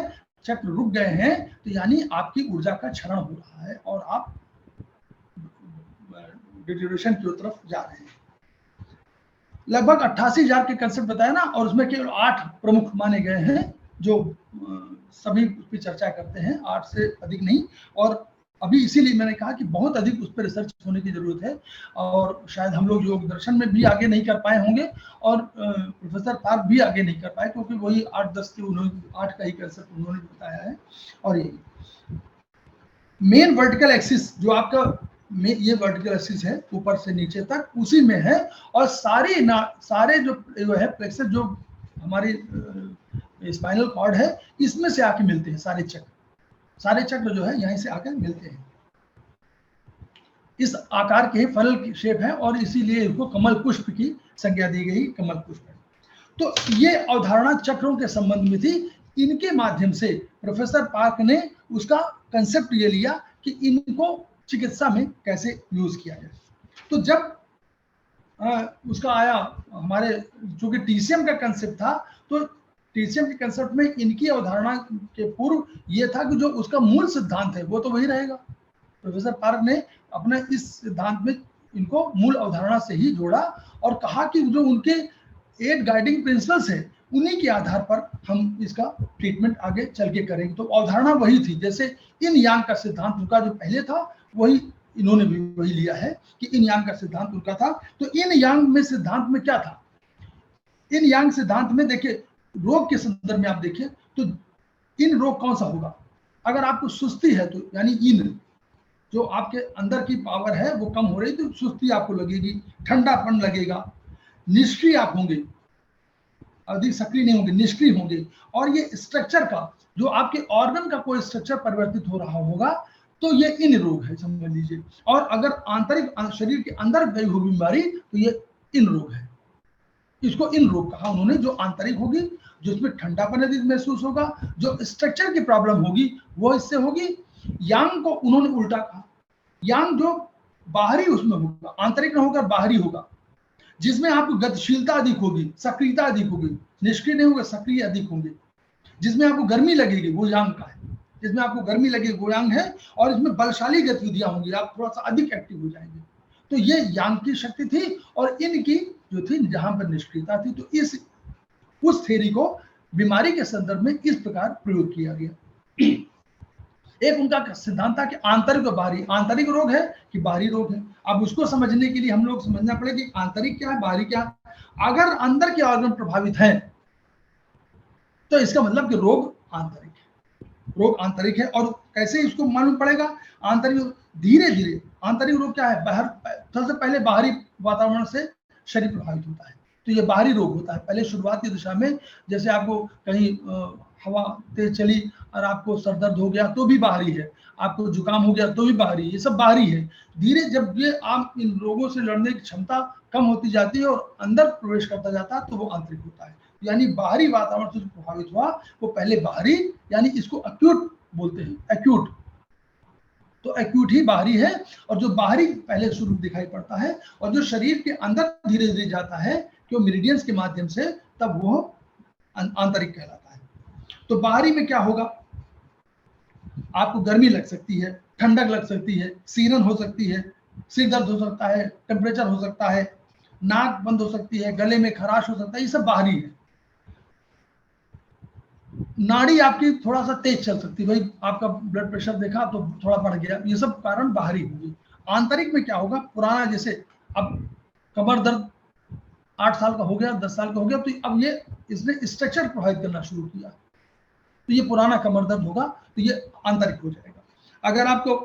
चक्र रुक गए हैं, तो यानी आपकी ऊर्जा का क्षरण हो रहा है और आप डिटेरियोरेशन की तरफ जा रहे हैं। लगभग 88,000 के कंसेप्ट बताया ना, और उसमें केवल 8 प्रमुख माने गए हैं जो सभी उस पर चर्चा करते हैं, 8 से अधिक नहीं। और अभी इसीलिए मैंने कहा कि बहुत अधिक उस पर रिसर्च होने की जरूरत है, और शायद हम लोग योग दर्शन में भी आगे नहीं कर पाए होंगे, और प्रोफेसर पार्क भी आगे नहीं कर पाए, क्योंकि वही 8-10 के उन्होंने 8 का ही कंसेप्ट उन्होंने बताया है। और ये मेन वर्टिकल एक्सिस जो आपका ये वर्टिकल एक्सिस है ऊपर से नीचे तक, उसी में है, और सारे जो है प्लेक्सस जो हमारी स्पाइनल कॉर्ड है, इसमें से आके मिलते हैं सारे चक्र जो है यहीं से आकर मिलते हैं। इस आकार के फल की शेप है, और इसीलिए इसको कमल पुष्प की संज्ञा दी गई, कमल पुष्प। तो ये अवधारणा चक्रों के संबंध में थी। इनके माध्यम से प्रोफेसर पार्क ने उसका कंसेप्ट ये लिया कि इनको चिकित्सा में कैसे यूज किया जाए। तो जब उसका आया हमारे, जो कि टीसीएम का कंसेप्ट था, तो टीसीएम के कंसेप्ट में इनकी अवधारणा के पूर्व ये था कि जो उसका मूल सिद्धांत है वो तो वही रहेगा। प्रोफेसर पार्क ने अपने इस सिद्धांत में इनको मूल अवधारणा से ही जोड़ा, और कहा कि जो उनके 8 गाइडिंग प्रिंसिपल्स है, उन्हीं के आधार पर हम इसका ट्रीटमेंट आगे चल के करेंगे। तो अवधारणा वही थी, जैसे इन यांग का सिद्धांत उनका जो पहले था, वही इन्होंने भी वही लिया है कि इन यांग का सिद्धांत उनका था। तो इन यांग में सिद्धांत में क्या था? इन यांग सिद्धांत में देखिए, रोग के संदर्भ में आप देखिए तो इन रोग कौन सा होगा? अगर आपको सुस्ती है तो यानी इन जो आपके अंदर की पावर है वो कम हो रही, तो सुस्ती आपको लगेगी, ठंडापन लगेगा, निष्क्रिय आप होंगे, अधिक सक्रिय नहीं होंगे, निष्क्रिय होंगे। और ये स्ट्रक्चर का, जो आपके ऑर्गन का कोई स्ट्रक्चर परिवर्तित हो रहा होगा, तो ये इन रोग है, समझ लीजिए। और अगर आंतरिक शरीर के अंदर गई होगी बीमारी, तो ये इन रोग है। इसको इन रोग कहा उन्होंने, जो आंतरिक होगी, जिसमें ठंडापन अधिक महसूस होगा, जो स्ट्रक्चर की प्रॉब्लम होगी वो इससे होगी। यांग को उन्होंने उल्टा कहा, यांग जो बाहरी उसमें होगा, आंतरिक न होकर बाहरी होगा, जिसमें आपको गतिशीलता अधिक होगी, सक्रियता अधिक होगी, निष्क्रिय नहीं होगा, सक्रिय अधिक होंगे। जिसमें आपको गर्मी लगेगी वो यांग का है, जिसमें आपको गर्मी लगेगी वो यांग है, और इसमें बलशाली गतिविधियां होंगी, आप थोड़ा सा अधिक एक्टिव हो जाएंगे। तो ये यांग की शक्ति थी, और इनकी जो थी जहां पर निष्क्रियता थी। तो उस थ्योरी को बीमारी के संदर्भ में इस प्रकार प्रयोग किया गया। एक उनका सिद्धांत था कि आंतरिक और बाहरी, आंतरिक रोग है कि बाहरी रोग है। अब उसको समझने के लिए हम लोग समझना पड़ेगा कि आंतरिक क्या है, बाहरी क्या है। अगर अंदर के ऑर्गन प्रभावित हैं तो इसका मतलब कि रोग आंतरिक है, रोग आंतरिक है। और कैसे इसको मालूम पड़ेगा? आंतरिक धीरे धीरे, आंतरिक रोग क्या है? बाहर, सबसे पहले बाहरी वातावरण से शरीर प्रभावित होता है, तो ये बाहरी रोग होता है। पहले शुरुआत की दिशा में, जैसे आपको कहीं हवा तेज चली और आपको सर दर्द हो गया तो भी बाहरी है, आपको जुकाम हो गया तो भी बाहरी है, ये सब बाहरी है। धीरे जब ये आप इन रोगों से लड़ने की क्षमता कम होती जाती है और अंदर प्रवेश करता जाता है, तो वो आंतरिक होता है। यानी बाहरी वातावरण से प्रभावित हुआ वो पहले बाहरी, यानी इसको एक्यूट बोलते हैं, एक्यूट। तो एक्यूट ही बाहरी है, और जो बाहरी पहले शुरू दिखाई पड़ता है, और जो शरीर के अंदर धीरे धीरे जाता है क्यों मेरिडियंस के माध्यम से, तब वो आंतरिक कहलाता है। तो बाहरी में क्या होगा? आपको गर्मी लग सकती है, ठंडक लग सकती है, सीरन हो सकती है, सिर दर्द हो सकता है, टेम्परेचर हो सकता है, नाक बंद हो सकती है, गले में खराश हो सकता है, ये सब बाहरी है। नाड़ी आपकी थोड़ा सा तेज चल सकती है, भाई आपका ब्लड प्रेशर देखा तो थोड़ा बढ़ गया, ये सब कारण बाहरी होगी। आंतरिक में क्या होगा? पुराना, जैसे अब कमर दर्द 8 साल का हो गया, 10 साल का हो गया, तो अब ये इसने स्ट्रक्चर प्रभावित करना शुरू किया, तो ये पुराना कमर दर्द होगा, तो ये आंतरिक हो जाएगा। अगर आपको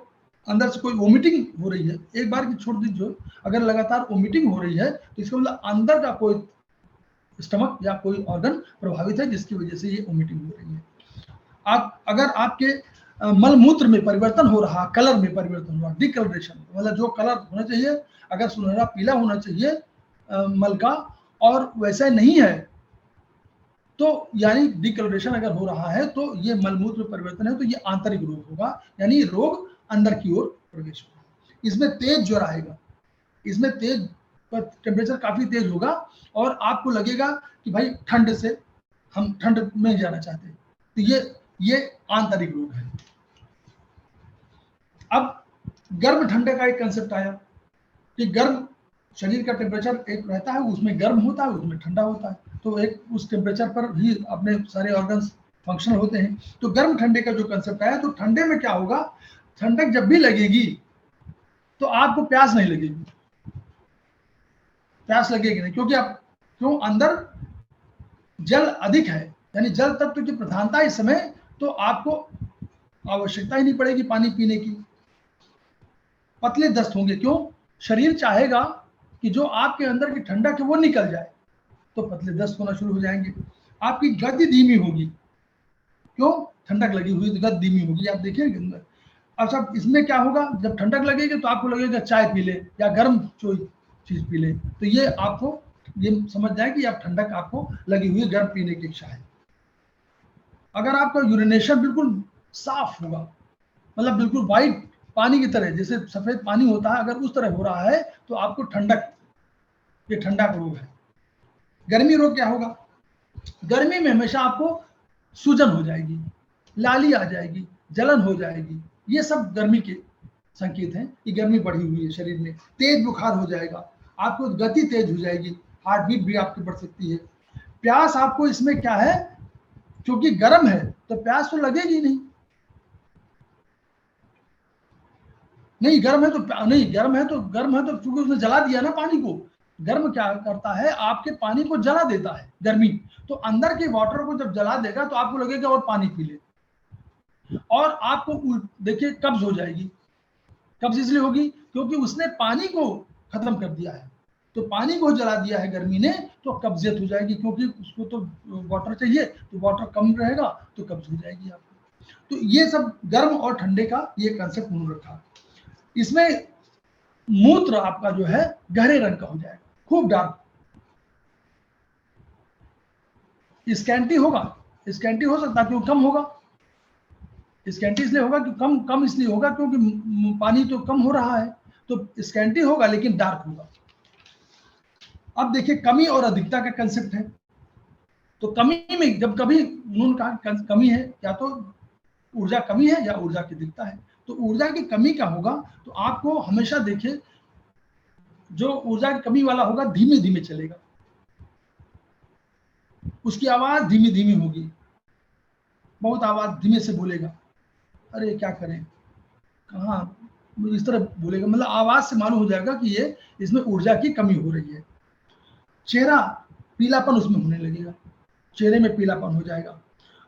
अंदर से कोई वोमिटिंग हो रही है, एक बार की छोड़ दीजिए, अगर लगातार वोमिटिंग हो रही है तो इसका मतलब अंदर का कोई स्टमक या कोई ऑर्गन प्रभावित है, जिसकी वजह से ये वोमिटिंग हो रही है। अगर आपके मलमूत्र में परिवर्तन हो रहा, कलर में परिवर्तन हुआ, डिकलरेशन, मतलब जो कलर होना चाहिए, अगर सुनहरा पीला होना चाहिए मल का, और वैसा नहीं है, तो यानी डिकलरेशन अगर हो रहा है, तो ये मलमूत्र परिवर्तन है, तो ये आंतरिक रोग होगा, यानी रोग अंदर की ओर प्रवेश होगा। इसमें तेज ज्वर आएगा, इसमें तेज टेम्परेचर काफी तेज होगा, और आपको लगेगा कि भाई ठंड से हम ठंड में जाना चाहते हैं, तो ये आंतरिक रोग है। अब गर्म ठंडे का एक कंसेप्ट आया कि गर्म शरीर का टेम्परेचर एक रहता है, उसमें गर्म होता है, उसमें ठंडा होता है, तो एक उस टेम्परेचर पर ही अपने सारे ऑर्गन्स फंक्शनल होते हैं। तो गर्म ठंडे का जो कंसेप्ट आया, तो ठंडे में क्या होगा? ठंडक जब भी लगेगी तो आपको प्यास नहीं लगेगी, प्यास लगेगी नहीं, क्योंकि आप क्यों, अंदर जल अधिक है, यानी जल तत्व की प्रधानता इस समय, तो आपको आवश्यकता ही नहीं पड़ेगी पानी पीने की। पतले दस्त होंगे, क्यों, शरीर चाहेगा कि जो आपके अंदर की ठंडक है वो निकल जाए, तो पतले दस्त होना शुरू हो जाएंगे। आपकी गति धीमी होगी, क्यों, ठंडक लगी हुई तो गति धीमी होगी, आप देखिए। अच्छा, इसमें क्या होगा, जब ठंडक लगेगी तो आपको लगेगा चाय पी ले या गर्म कोई चीज पी ले, तो ये आपको ये समझ जाए कि आप ठंडक आपको लगी हुई गर्म पीने की इच्छा है। अगर आपका यूरिनेशन बिल्कुल साफ होगा, मतलब बिल्कुल वाइट पानी की तरह, जैसे सफेद पानी होता है, अगर उस तरह हो रहा है तो आपको ठंडक, ये ठंडा का रोग है। गर्मी रोग क्या होगा, गर्मी में हमेशा आपको सूजन हो जाएगी, लाली आ जाएगी, जलन हो जाएगी, ये सब गर्मी के संकेत हैं कि गर्मी बढ़ी हुई है शरीर में। तेज बुखार हो जाएगा, आपको गति तेज हो जाएगी, हार्ट बीट भी आपकी बढ़ सकती है। प्यास आपको इसमें क्या है, क्योंकि गर्म है तो प्यास तो लगेगी नहीं, नहीं गर्म है तो नहीं, गर्म है तो क्योंकि उसने जला दिया ना पानी को। गर्म क्या करता है, आपके पानी को जला देता है गर्मी, तो अंदर के वाटर को जब जला देगा तो आपको लगेगा और पानी पी ले, और आपको देखिए कब्ज हो जाएगी। कब्ज इसलिए होगी क्योंकि उसने पानी को खत्म कर दिया है, तो पानी को जला दिया है गर्मी ने, तो कब्जियत हो जाएगी, क्योंकि उसको तो वाटर चाहिए, तो वाटर कम रहेगा तो कब्ज हो जाएगी आपको। तो ये सब गर्म और ठंडे का ये कंसेप्ट उन्होंने रखा। इसमें मूत्र आपका जो है गहरे रंग का हो जाएगा, खूब डार्क। स्कैंटी होगा, स्कैंटी हो सकता है क्यों, कम होगा, स्कैंटी इसलिए होगा कि कम इसलिए होगा क्योंकि पानी तो कम हो रहा है, तो स्कैंटी होगा लेकिन डार्क होगा। अब देखिए कमी और अधिकता का कंसेप्ट है। तो कमी में जब कभी उन्होंने कहा कमी है, या तो ऊर्जा कमी है या ऊर्जा की अधिकता है। तो ऊर्जा की कमी क्या होगा, तो आपको हमेशा देखिए जो ऊर्जा की कमी वाला होगा धीमे धीमे चलेगा, उसकी आवाज धीमी धीमी होगी, बहुत आवाज धीमे से बोलेगा, अरे क्या करें, कहाँ, इस तरह बोलेगा, मतलब आवाज से मालूम हो जाएगा कि ये इसमें ऊर्जा की कमी हो रही है। चेहरा पीलापन उसमें होने लगेगा, चेहरे में पीलापन हो जाएगा,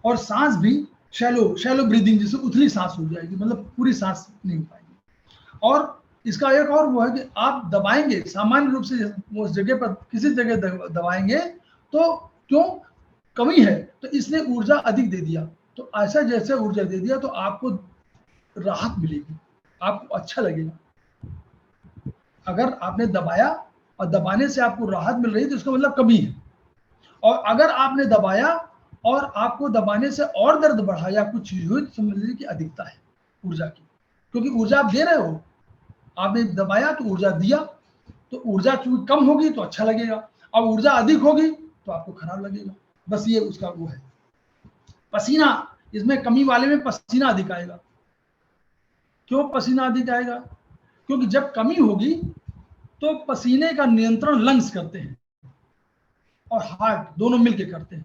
और सांस भी शैलो ब्रीदिंग, जिससे उथली सांस हो जाएगी, मतलब पूरी सांस नहीं हो पाएगी। और इसका एक और वो है कि आप दबाएंगे सामान्य रूप से उस जगह पर किसी जगह दबाएंगे तो क्यों, कमी है तो इसने ऊर्जा अधिक दे दिया, तो ऐसा जैसे ऊर्जा दे दिया तो आपको राहत मिलेगी, आपको अच्छा लगेगा। अगर आपने दबाया और दबाने से आपको राहत मिल रही है तो इसका मतलब कमी है, और अगर आपने दबाया और आपको दबाने से और दर्द बढ़ा या कुछ चीज हुई तो समझ लीजिए कि अधिकता है ऊर्जा की, क्योंकि ऊर्जा आप दे रहे हो, आपने दबाया तो ऊर्जा दिया, तो ऊर्जा चूंकि कम होगी तो अच्छा लगेगा, और ऊर्जा अधिक होगी तो आपको खराब लगेगा। बस ये उसका वो है। पसीना, इसमें कमी वाले में पसीना अधिक आएगा। क्यों पसीना अधिक आएगा, क्योंकि जब कमी होगी तो पसीने का नियंत्रण लंग्स करते हैं और हार्ट दोनों मिलकर करते हैं।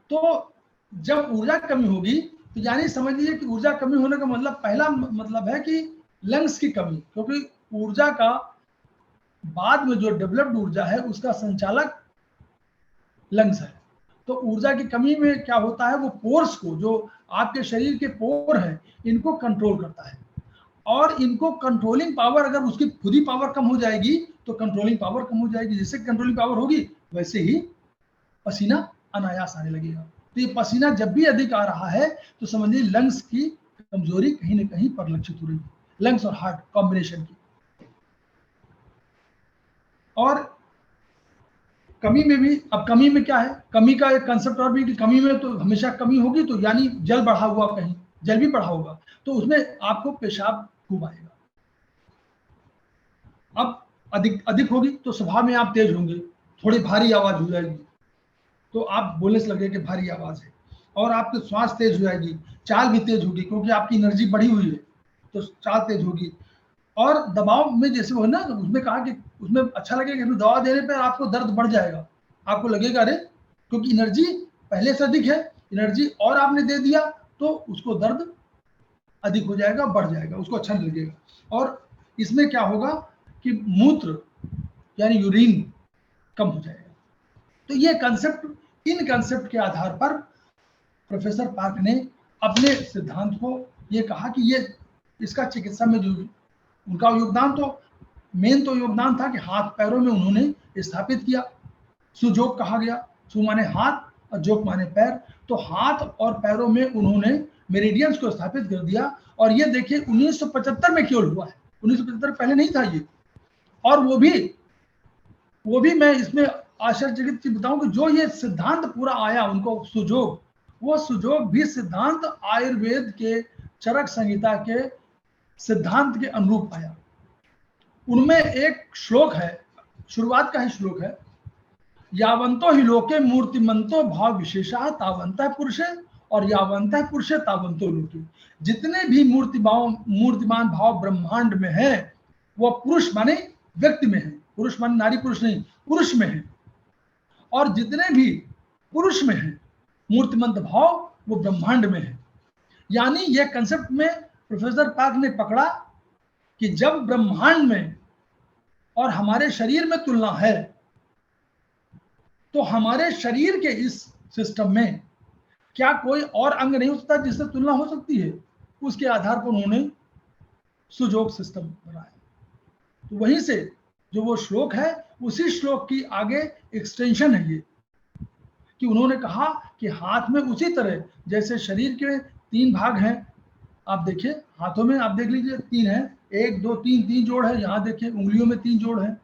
तो जब ऊर्जा कमी होगी तो यानी समझ लीजिए कि ऊर्जा कमी होने का मतलब, पहला मतलब है कि लंग्स की कमी, क्योंकि ऊर्जा का बाद में जो डेवलप्ड ऊर्जा है उसका संचालक लंग्स है। तो ऊर्जा की कमी में क्या होता है, वो पोर्स को, जो आपके शरीर के पोर हैं, इनको कंट्रोल करता है, और इनको कंट्रोलिंग पावर, अगर उसकी खुद ही पावर कम हो जाएगी तो कंट्रोलिंग पावर कम हो जाएगी, जैसे कंट्रोलिंग पावर होगी वैसे ही पसीना अनायास आने लगेगा। तो ये पसीना जब भी अधिक आ रहा है तो समझिए लंग्स की कमजोरी कहीं ना कहीं परिलक्षित हो रही है, लंग्स और हार्ट कॉम्बिनेशन की। और कमी में भी, अब कमी में क्या है, कमी का एक कंसेप्ट और भी कि कमी में तो हमेशा कमी होगी, तो यानी जल बढ़ा हुआ, कहीं जल भी बढ़ा होगा तो उसमें आपको पेशाब खूब आएगा। अब अधिक होगी तो स्वभाव में आप तेज होंगे, थोड़ी भारी आवाज हो जाएगी, तो आप बोलने से लगेगा कि भारी आवाज है, और आपकी श्वास तेज हो जाएगी, चाल भी तेज होगी, क्योंकि आपकी एनर्जी बढ़ी हुई है तो चाल तेज होगी। और दबाव में जैसे वो है ना, उसमें कहा कि उसमें अच्छा लगेगा कि दवा देने पर आपको दर्द बढ़ जाएगा, आपको लगेगा अरे, क्योंकि एनर्जी पहले से अधिक है, एनर्जी और आपने दे दिया तो उसको दर्द अधिक हो जाएगा, बढ़ जाएगा, उसको अच्छा नहीं लगेगा। और इसमें क्या होगा कि मूत्र यानी यूरिन कम हो जाएगा। तो ये कंसेप्ट, इन कंसेप्ट के आधार पर प्रोफेसर पार्क ने अपने सिद्धांत को ये कहा कि ये इसका चिकित्सा में जो उनका योगदान, तो मेन तो योगदान था कि हाथ पैरों में उन्होंने स्थापित किया। सुजोग कहा गया, सु माने हाथ और जोग माने पैर, तो हाथ और पैरों में उन्होंने मेरिडियंस को स्थापित कर दिया। और ये देखिए 1975 में केवल हुआ है, 1975 पहले नहीं था ये। और वो भी मैं इसमें आश्चर्यचकित चीज बताऊं कि जो ये सिद्धांत पूरा आया उनको सुजोग, वो सुजोग भी सिद्धांत आयुर्वेद के चरक संहिता के सिद्धांत के अनुरूप आया। उनमें एक श्लोक है, शुरुआत का ही श्लोक है, यावंतो ही लोके मूर्तिमंतो भाव विशेषा तावंत पुरुषे और यावंत पुरुषे तावंतो लोके। जितने भी मूर्तिमान भाव ब्रह्मांड में है वो पुरुष माने व्यक्ति में है, पुरुष माने नारी पुरुष नहीं, पुरुष में है। और जितने भी पुरुष में है मूर्तिमंत भाव वो ब्रह्मांड में है। यानी ये कंसेप्ट में प्रोफेसर पार्क ने पकड़ा कि जब ब्रह्मांड में और हमारे शरीर में तुलना है तो हमारे शरीर के इस सिस्टम में क्या कोई और अंग नहीं हो सकता जिससे तुलना हो सकती है। उसके आधार पर उन्होंने सुजोग सिस्टम बनाया। तो वहीं से जो वो श्लोक है उसी श्लोक की आगे एक्सटेंशन है ये, कि उन्होंने कहा कि हाथ में उसी तरह जैसे शरीर के 3 भाग हैं, आप देखिए हाथों में आप देख लीजिए 3 है, 1 2 3 जोड़ है। यहाँ देखिए उंगलियों में 3 जोड़ है,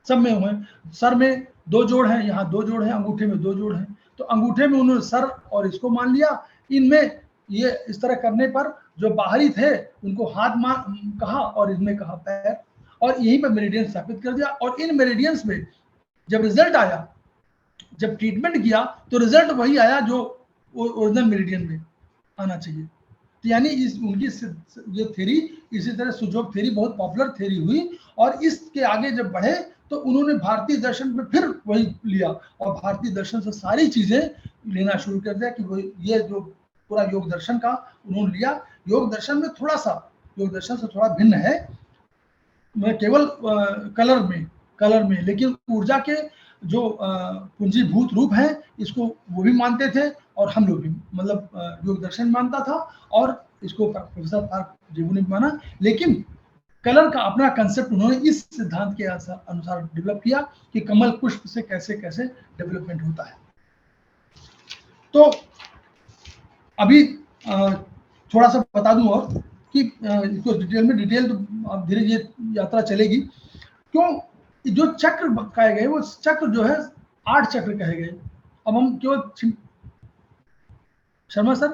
सब में हुए। सर में 2 जोड़ है, यहाँ 2 जोड़ है, अंगूठे में 2 जोड़ है। तो अंगूठे में उन्होंने सर और इसको मान लिया। इनमें ये इस तरह करने पर जो बाहरी थे उनको हाथ कहा और इनमें कहा पैर, और यहीं पर मेरिडियन स्थापित कर दिया। और इन मेरिडियंस में जब रिजल्ट आया, जब ट्रीटमेंट किया तो रिजल्ट वही आया जो ओरिजिनल मेरिडियन में आना चाहिए। तो यानी इस उनकी ये थ्योरी, इसी तरह सुजोग थ्योरी बहुत पॉपुलर थ्योरी हुई। और इसके आगे जब बढ़े तो उन्होंने भारतीय दर्शन में फिर वही लिया और भारतीय दर्शन से सारी चीजें लेना शुरू कर दिया कि वो ये जो पूरा योग दर्शन का उन्होंने लिया। योग दर्शन में थोड़ा सा, योग दर्शन से थोड़ा भिन्न है, केवल कलर में, लेकिन ऊर्जा के जो पूंजीभूत रूप है इसको वो भी मानते थे और हम लोग भी, मतलब योग दर्शन मानता था और इसको प्रोफेसर पार्क जेबू ने भी माना। लेकिन कलर का अपना कंसेप्ट उन्होंने इस सिद्धांत के अनुसार डेवलप किया कि कमल पुष्प से कैसे कैसे डेवलपमेंट होता है। तो अभी थोड़ा सा बता दूं और कि इसको डिटेल तो अब धीरे धीरे यात्रा चलेगी। क्यों जो चक्र कहे गए वो चक्र जो है 8 चक्र कहे गए। अब हम केवल शर्मा सर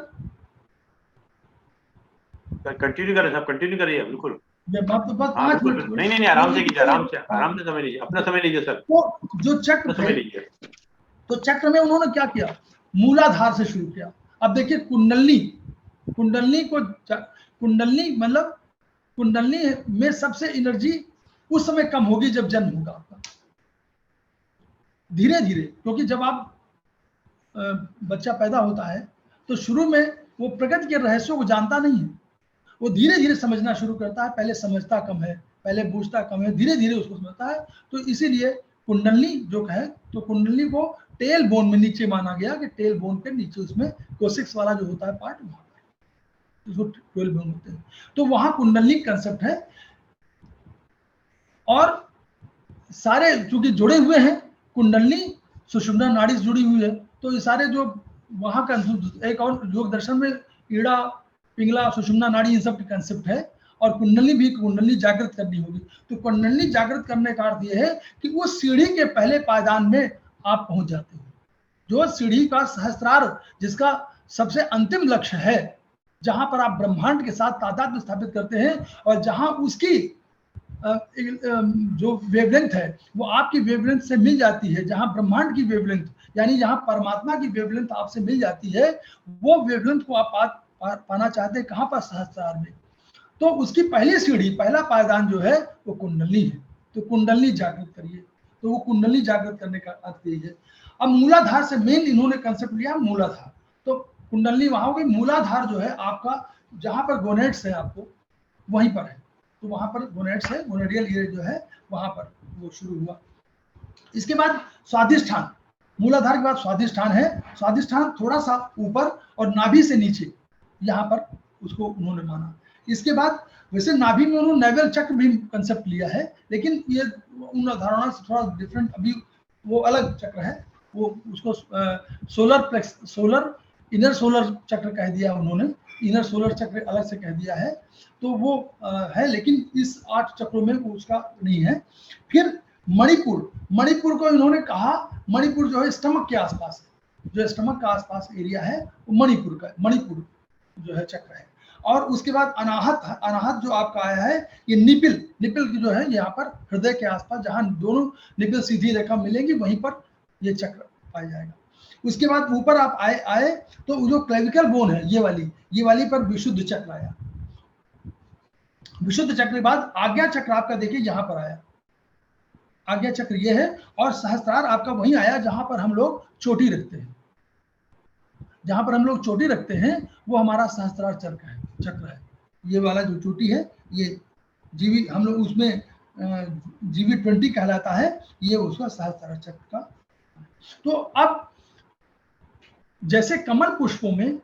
कंटिन्यू करें, सब कंटिन्यू करिए, बिल्कुल। तो बस 5 मिनट नहीं आराम से कीजिए, आराम से समय लीजिए, अपना समय लीजिए सर। तो जो चक्र समय लीजिए, तो चक्र में उन्होंने क्या किया, मूलाधार से शुरू किया। अब देखिए कुंडलनी मतलब कुंडलनी में सबसे एनर्जी उस समय कम होगी जब जन्म होगा आपका। धीरे धीरे, क्योंकि जब आप बच्चा पैदा होता है तो शुरू में वो प्रकृति के रहस्यों को जानता नहीं है, वो धीरे धीरे समझना शुरू करता है। पहले समझता कम है, पहले बूझता कम है, धीरे धीरे उसको समझता है। तो इसीलिए कुंडलनी जो है, तो कुंडलनी को टेल बोन में नीचे माना गया कि टेल बोन के नीचे उसमें कोसिक्स वाला जो होता है पार्ट, वहां उसको 12 बोन होते हैं। तो वहां कुंडलनी कंसेप्ट है और सारे चूंकि जुड़े हुए हैं, कुंडलनी सुषुम्ना नाड़ी से जुड़ी हुई है। तो ये सारे जो वहां का एक और योग दर्शन में ईड़ा पिंगला सुषुम्ना नाड़ी इन सब की कंसेप्ट है। और कुंडली भी, कुंडली जागृत करनी होगी। तो कुंडली जागृत करने का अर्थ यह है कि उस सीढ़ी के पहले पायदान में आप पहुंच जाते हो, जो सीढ़ी का सहस्त्रार, जिसका सबसे अंतिम लक्ष्य है, जहां पर आप ब्रह्मांड के साथ तादात्म्य स्थापित करते हैं और जहां उसकी जो वेवलेंथ है वो आपकी वेवलेंथ से मिल जाती है। जहां ब्रह्मांड की वेवलेंथ यानी जहां परमात्मा की वेवलेंथ आपसे मिल जाती है, वो वेवलेंथ को आप पाना चाहते हैं कहां पर, सहस्त्रार में। तो उसकी पहली सीढ़ी, पहला पायदान जो है वो कुंडली है। तो कुंडली जागृत करिए, तो वो कुंडली जागृत करने का अर्थ यही है। अब मूलाधार से मेन इन्होंने कंसेप्ट लिया मूलाधार। तो कुंडली वहां हो गई। मूलाधार जो है आपका जहां पर गोनेड्स है आपको वहीं पर है, तो वहां पर गोनेड्स है, गोनेडियल ईयर जो है वहां पर वो शुरू हुआ। इसके बाद स्वादिष्ठान, मूलाधार के बाद स्वादिष्ठान है। स्वादिष्ठान थोड़ा सा ऊपर और नाभि से नीचे, यहाँ पर उसको उन्होंने माना। इसके बाद वैसे नाभि में उन्होंने नैवल चक्र भी कंसेप्ट लिया है, लेकिन ये उन अवधारणा से थोड़ा डिफरेंट, अभी वो अलग चक्र है, वो उसको सोलर इनर सोलर चक्र कह दिया उन्होंने, इनर सोलर चक्र अलग से कह दिया है, तो वो है, लेकिन इस 8 चक्रों में वो उसका नहीं है। फिर मणिपुर, मणिपुर को इन्होंने कहा, मणिपुर जो है स्टमक के आसपास है, जो स्टमक का आसपास एरिया है वो मणिपुर का, मणिपुर जो है चक्र है। और उसके बाद अनाहत, अनाहत जो आपका आया है ये निपिल, निपिल की जो है यहाँ पर हृदय के आसपास, जहां दोनों निपिल सीधी रेखा मिलेंगी वहीं पर ये चक्र पाया जाएगा। उसके बाद ऊपर आप आए तो जो क्लेविकल बोन है ये वाली पर विशुद्ध चक्र आया। विशुद्ध चक्र के बाद आज्ञा चक्र आपका देखिए यहाँ पर आया, आज्ञा चक्र ये है। और सहस्त्रार आपका वहीं आया जहां पर हम लोग चोटी रखते हैं, जहां पर हम लोग चोटी रखते हैं वो हमारा सहस्त्रार चक्र है। ये वाला जो चोटी है ये जीवी, हम लोग उसमें GV20 कहलाता है, ये उसका सहस्त्रार चक्र का। तो अब जैसे कमल पुष्पों में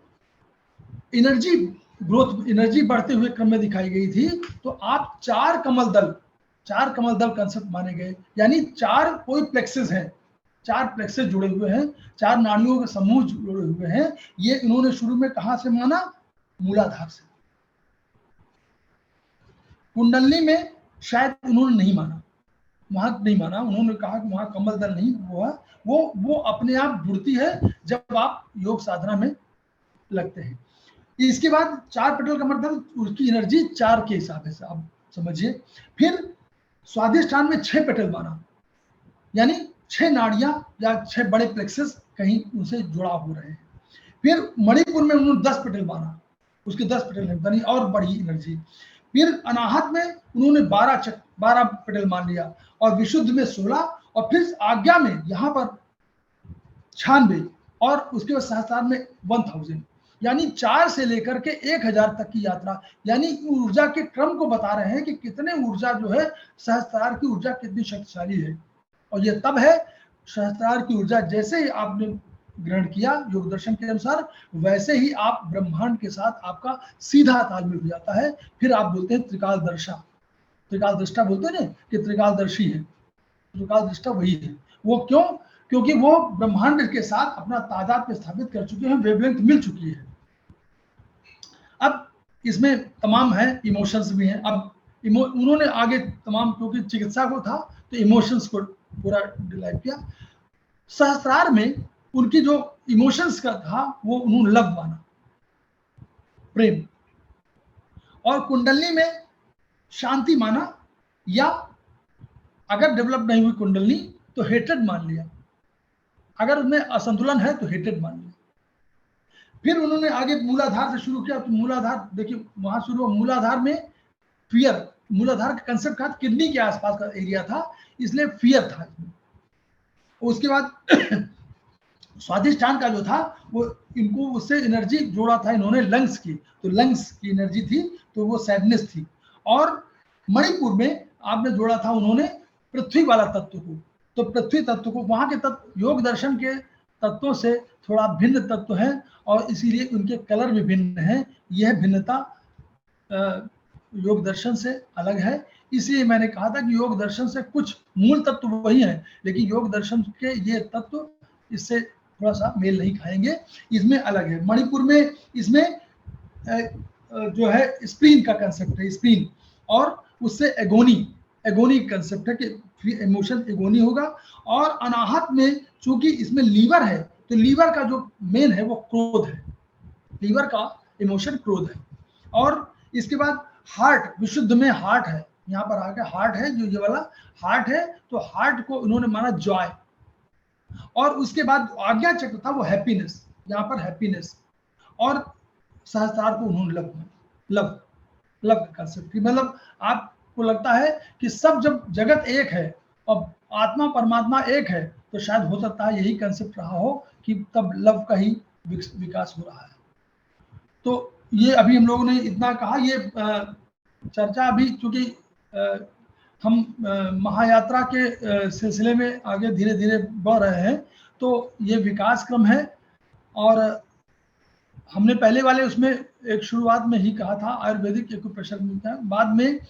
एनर्जी ग्रोथ, एनर्जी बढ़ते हुए क्रम में दिखाई गई थी, तो आप 4 कमल दल कंसेप्ट माने गए, यानी 4 कोई प्लेक्सेस हैं, 4 प्लेक्सेस जुड़े हुए हैं, 4 नाड़ियों के समूह जुड़े हुए हैं। ये इन्होंने शुरू में कहां से माना? मूलाधार से। कुंडलनी में शायद उन्होंने नहीं माना, वहां नहीं माना, उन्होंने कहा कि वहां कमल दल नहीं हुआ, वो अपने आप जुड़ती है जब आप योग साधना में लगते हैं। इसके बाद 4 पेटल का मतलब उसकी एनर्जी 4 के हिसाब से आप समझिए। फिर स्वादिष्ठान में 6 पेटल माना, यानी 6 नाड़ियां या 6 बड़े प्लेक्सेस कहीं उनसे जुड़ाव हो रहे हैं। फिर मणिपुर में उन्होंने 10 पेटल माना, उसके 10 पेटल बनी और बढ़ी एनर्जी। फिर अनाहत में उन्होंने 12 पेटल मान लिया, और विशुद्ध में 16, और फिर आज्ञा में यहाँ पर 96, और उसके बाद सहस्त्रार में 1000, यानी 4 से लेकर के 1000 तक की यात्रा, यानी ऊर्जा के क्रम को बता रहे हैं कि कितने ऊर्जा जो है, सहस्त्रार की ऊर्जा कितनी शक्तिशाली है। और ये तब है, सहस्त्रार की ऊर्जा जैसे ही आपने ग्रहण किया योग दर्शन के अनुसार, वैसे ही आप ब्रह्मांड के साथ आपका सीधा तालमेल हो जाता है। फिर आप बोलते हैं त्रिकालदर्शा, त्रिकालदृष्टा बोलते हैं ना कि त्रिकालदर्शी है, त्रिकालदृष्टा वही है। वो क्यों? क्योंकि वो ब्रह्मांड के साथ अपना तादाद स्थापित कर चुके हैं, वेवलेंथ मिल चुकी है। अब इसमें तमाम है, इमोशंस भी हैं। अब उन्होंने आगे तमाम, क्योंकि चिकित्सा को था तो इमोशंस को पूरा डिलाइव किया। सहस्त्रार में उनकी जो इमोशंस का था वो उन्होंने लव माना, प्रेम, और कुंडलनी में शांति माना, या अगर डेवलप नहीं हुई कुंडलनी तो हेटेड मान लिया, अगर उसमें असंतुलन है तो हेटेड मान लिया। फिर उन्होंने आगे मूलाधार से शुरू किया, तो मूलाधार देखिए वहां शुरू हुआ। मूलाधार में फियर, मूलाधार का कंसेप्ट था, किडनी के आसपास का एरिया था, इसलिए फियर था इसमें। उसके बाद स्वादिष्ठान का जो था वो, इनको उससे एनर्जी जोड़ा था इन्होंने लंग्स की, तो लंग्स की एनर्जी थी, तो वो सैडनेस थी। और मणिपुर में आपने जोड़ा था उन्होंने पृथ्वी वाला तत्व को, तो पृथ्वी तत्व को, वहां के तत्व योग दर्शन के तत्वों से थोड़ा भिन्न तत्व है, और इसीलिए उनके कलर भी भिन्न है। यह भिन्नता योग दर्शन से अलग है। इसलिए मैंने कहा था कि योग दर्शन से कुछ मूल तत्व वही है, लेकिन योग दर्शन के ये तत्व इससे थोड़ा सा मेल नहीं खाएंगे, इसमें अलग है। मणिपुर में इसमें जो है स्प्लीन का कंसेप्ट है, स्प्लीन, और उससे एगोनी कंसेप्ट है कि इमोशन एगोनी होगा। और अनाहत में चूंकि इसमें लीवर है, तो लीवर का जो मेन है वो क्रोध है, लीवर का इमोशन क्रोध है। और इसके बाद हार्ट, विशुद्ध में हार्ट है, यहाँ पर आके हार्ट है, जो ये वाला हार्ट है, तो हार्ट को उन्होंने माना जॉय। और उसके बाद आज्ञा चक्र था वो हैप्पीनेस, यहाँ पर हैप्पीनेस। और सहस्त्रार को उन्होंने लव का कंसेप्ट, मतलब आपको लगता है कि सब, जब जगत एक है और आत्मा परमात्मा एक है, तो शायद हो सकता है यही कंसेप्ट रहा हो कि तब लव का ही विकास हो रहा है। तो ये अभी हम लोगों ने इतना कहा, ये चर्चा अभी चूंकि हम महायात्रा के सिलसिले में आगे धीरे धीरे बढ़ रहे हैं, तो ये विकास क्रम है। और हमने पहले वाले उसमें एक शुरुआत में ही कहा था आयुर्वेदिक एक्यूप्रेशर मिलता है, बाद में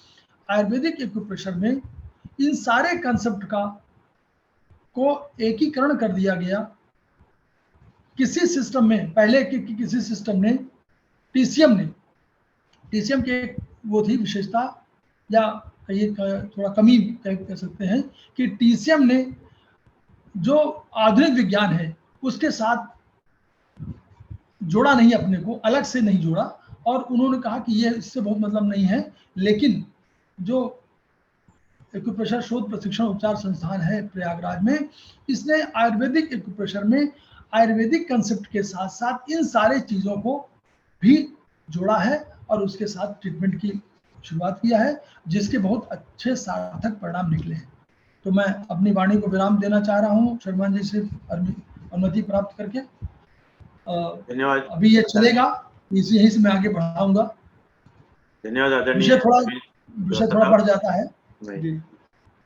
आयुर्वेदिक एक्यूप्रेशर में इन सारे कंसेप्ट का को एकीकरण कर दिया गया। किसी सिस्टम में पहले किसी सिस्टम ने टीसीएम की वो थी विशेषता, या ये थोड़ा कमी कह सकते हैं कि टीसीएम ने जो आधुनिक विज्ञान है उसके साथ जोड़ा नहीं, अपने को अलग से नहीं जोड़ा, और उन्होंने कहा कि ये इससे बहुत मतलब नहीं है। लेकिन जो एक्यूप्रेशर शोध प्रशिक्षण उपचार संस्थान है प्रयागराज में, इसने आयुर्वेदिक एक्यूप्रेशर में आयुर्वेदिक कंसेप्ट के साथ साथ इन सारे चीज़ों को भी जोड़ा है और उसके साथ ट्रीटमेंट की शुरुआत किया है, जिसके बहुत अच्छे सार्थक परिणाम निकले हैं। तो मैं अपनी वाणी को विराम देना चाह रहा हूँ शर्मा जी से अनुमति प्राप्त करके। धन्यवाद। अभी ये चलेगा, यहीं से मैं आगे बढ़ाऊंगा। धन्यवाद आदरणीय। विषय थोड़ा बढ़ जाता है जी।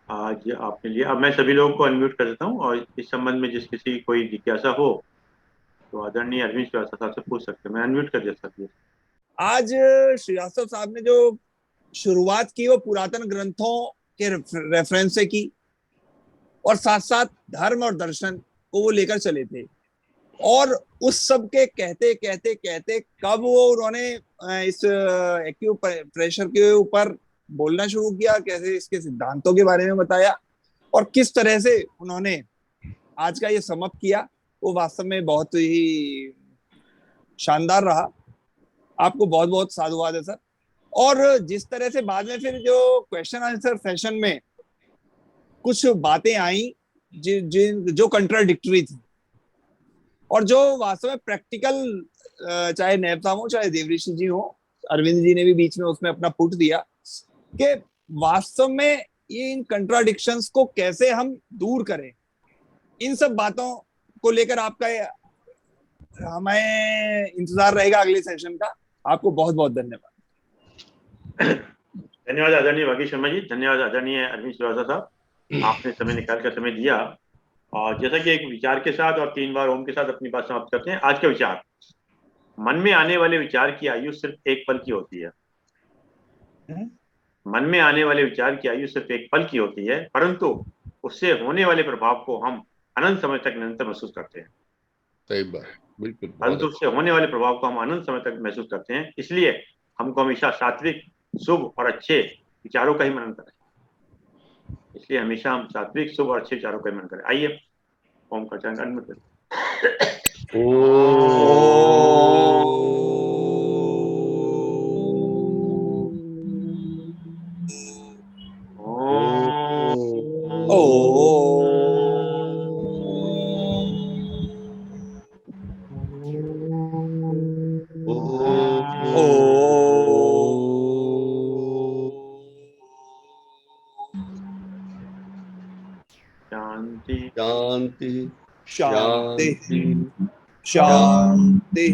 आज आपने लिया। अब मैं सभी लोगों को अनम्यूट कर देता हूँ और इस संबंध में जिस किसी कोई जिज्ञासा हो तो आदरणीय अरविंद श्रीवास्तव साहब से पूछ सकते हैं। मैं अनम्यूट कर देता हूँ। आज श्रीवास्तव साहब ने जो शुरुआत की वो पुरातन ग्रंथों के रेफरेंस से की, और साथ साथ धर्म और दर्शन को वो लेकर चले थे, और उस सब के कहते कहते कहते कब वो उन्होंने इस एक्यूप्रेशर के ऊपर बोलना शुरू किया, कैसे इसके सिद्धांतों के बारे में बताया, और किस तरह से उन्होंने आज का ये समाप्त किया, वो वास्तव में बहुत ही शानदार रहा। आपको बहुत बहुत साधुवाद है सर। और जिस तरह से बाद में फिर जो क्वेश्चन आंसर सेशन में कुछ बातें आई जो कंट्राडिक्टरी थी, और जो वास्तव में प्रैक्टिकल, चाहे नैब साहब हो चाहे देवऋषि जी हो, अरविंद जी ने भी बीच में उसमें अपना पुट दिया कि वास्तव में ये इन कंट्राडिक्शंस को कैसे हम दूर करें। इन सब बातों को लेकर आपका हमें इंतजार रहेगा अगले सेशन का। आपको बहुत बहुत धन्यवाद। धन्यवाद आदरणीय वागी शर्मा जी। धन्यवाद आदरणीय अरविंद श्रीवास्तव साहब, आपने समय निकाल कर समय दिया। और जैसा कि एक विचार के साथ और 3 बार ओम के साथ अपनी बात समाप्त करते हैं। आज का विचार, मन में आने वाले विचार की आयु सिर्फ एक पल की होती है। मन में आने वाले विचार की आयु सिर्फ एक पल की होती है, परंतु उससे होने वाले प्रभाव को हम अनंत समय तक निरंतर महसूस करते हैं। सही बात, बिल्कुल। परंतु उससे होने वाले प्रभाव को हम अनंत समय तक महसूस करते हैं। इसलिए हमको हमेशा सात्विक, शुभ और अच्छे विचारों का ही मनन करें। इसलिए हमेशा हम सात्विक, शुभ और अच्छे विचारों का ही मनन करें। आइए ओम का चरण अनमित करें। शांति शांति शांति शांति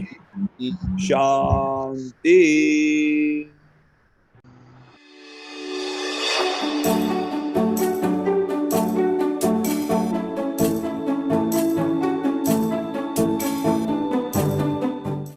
शांति।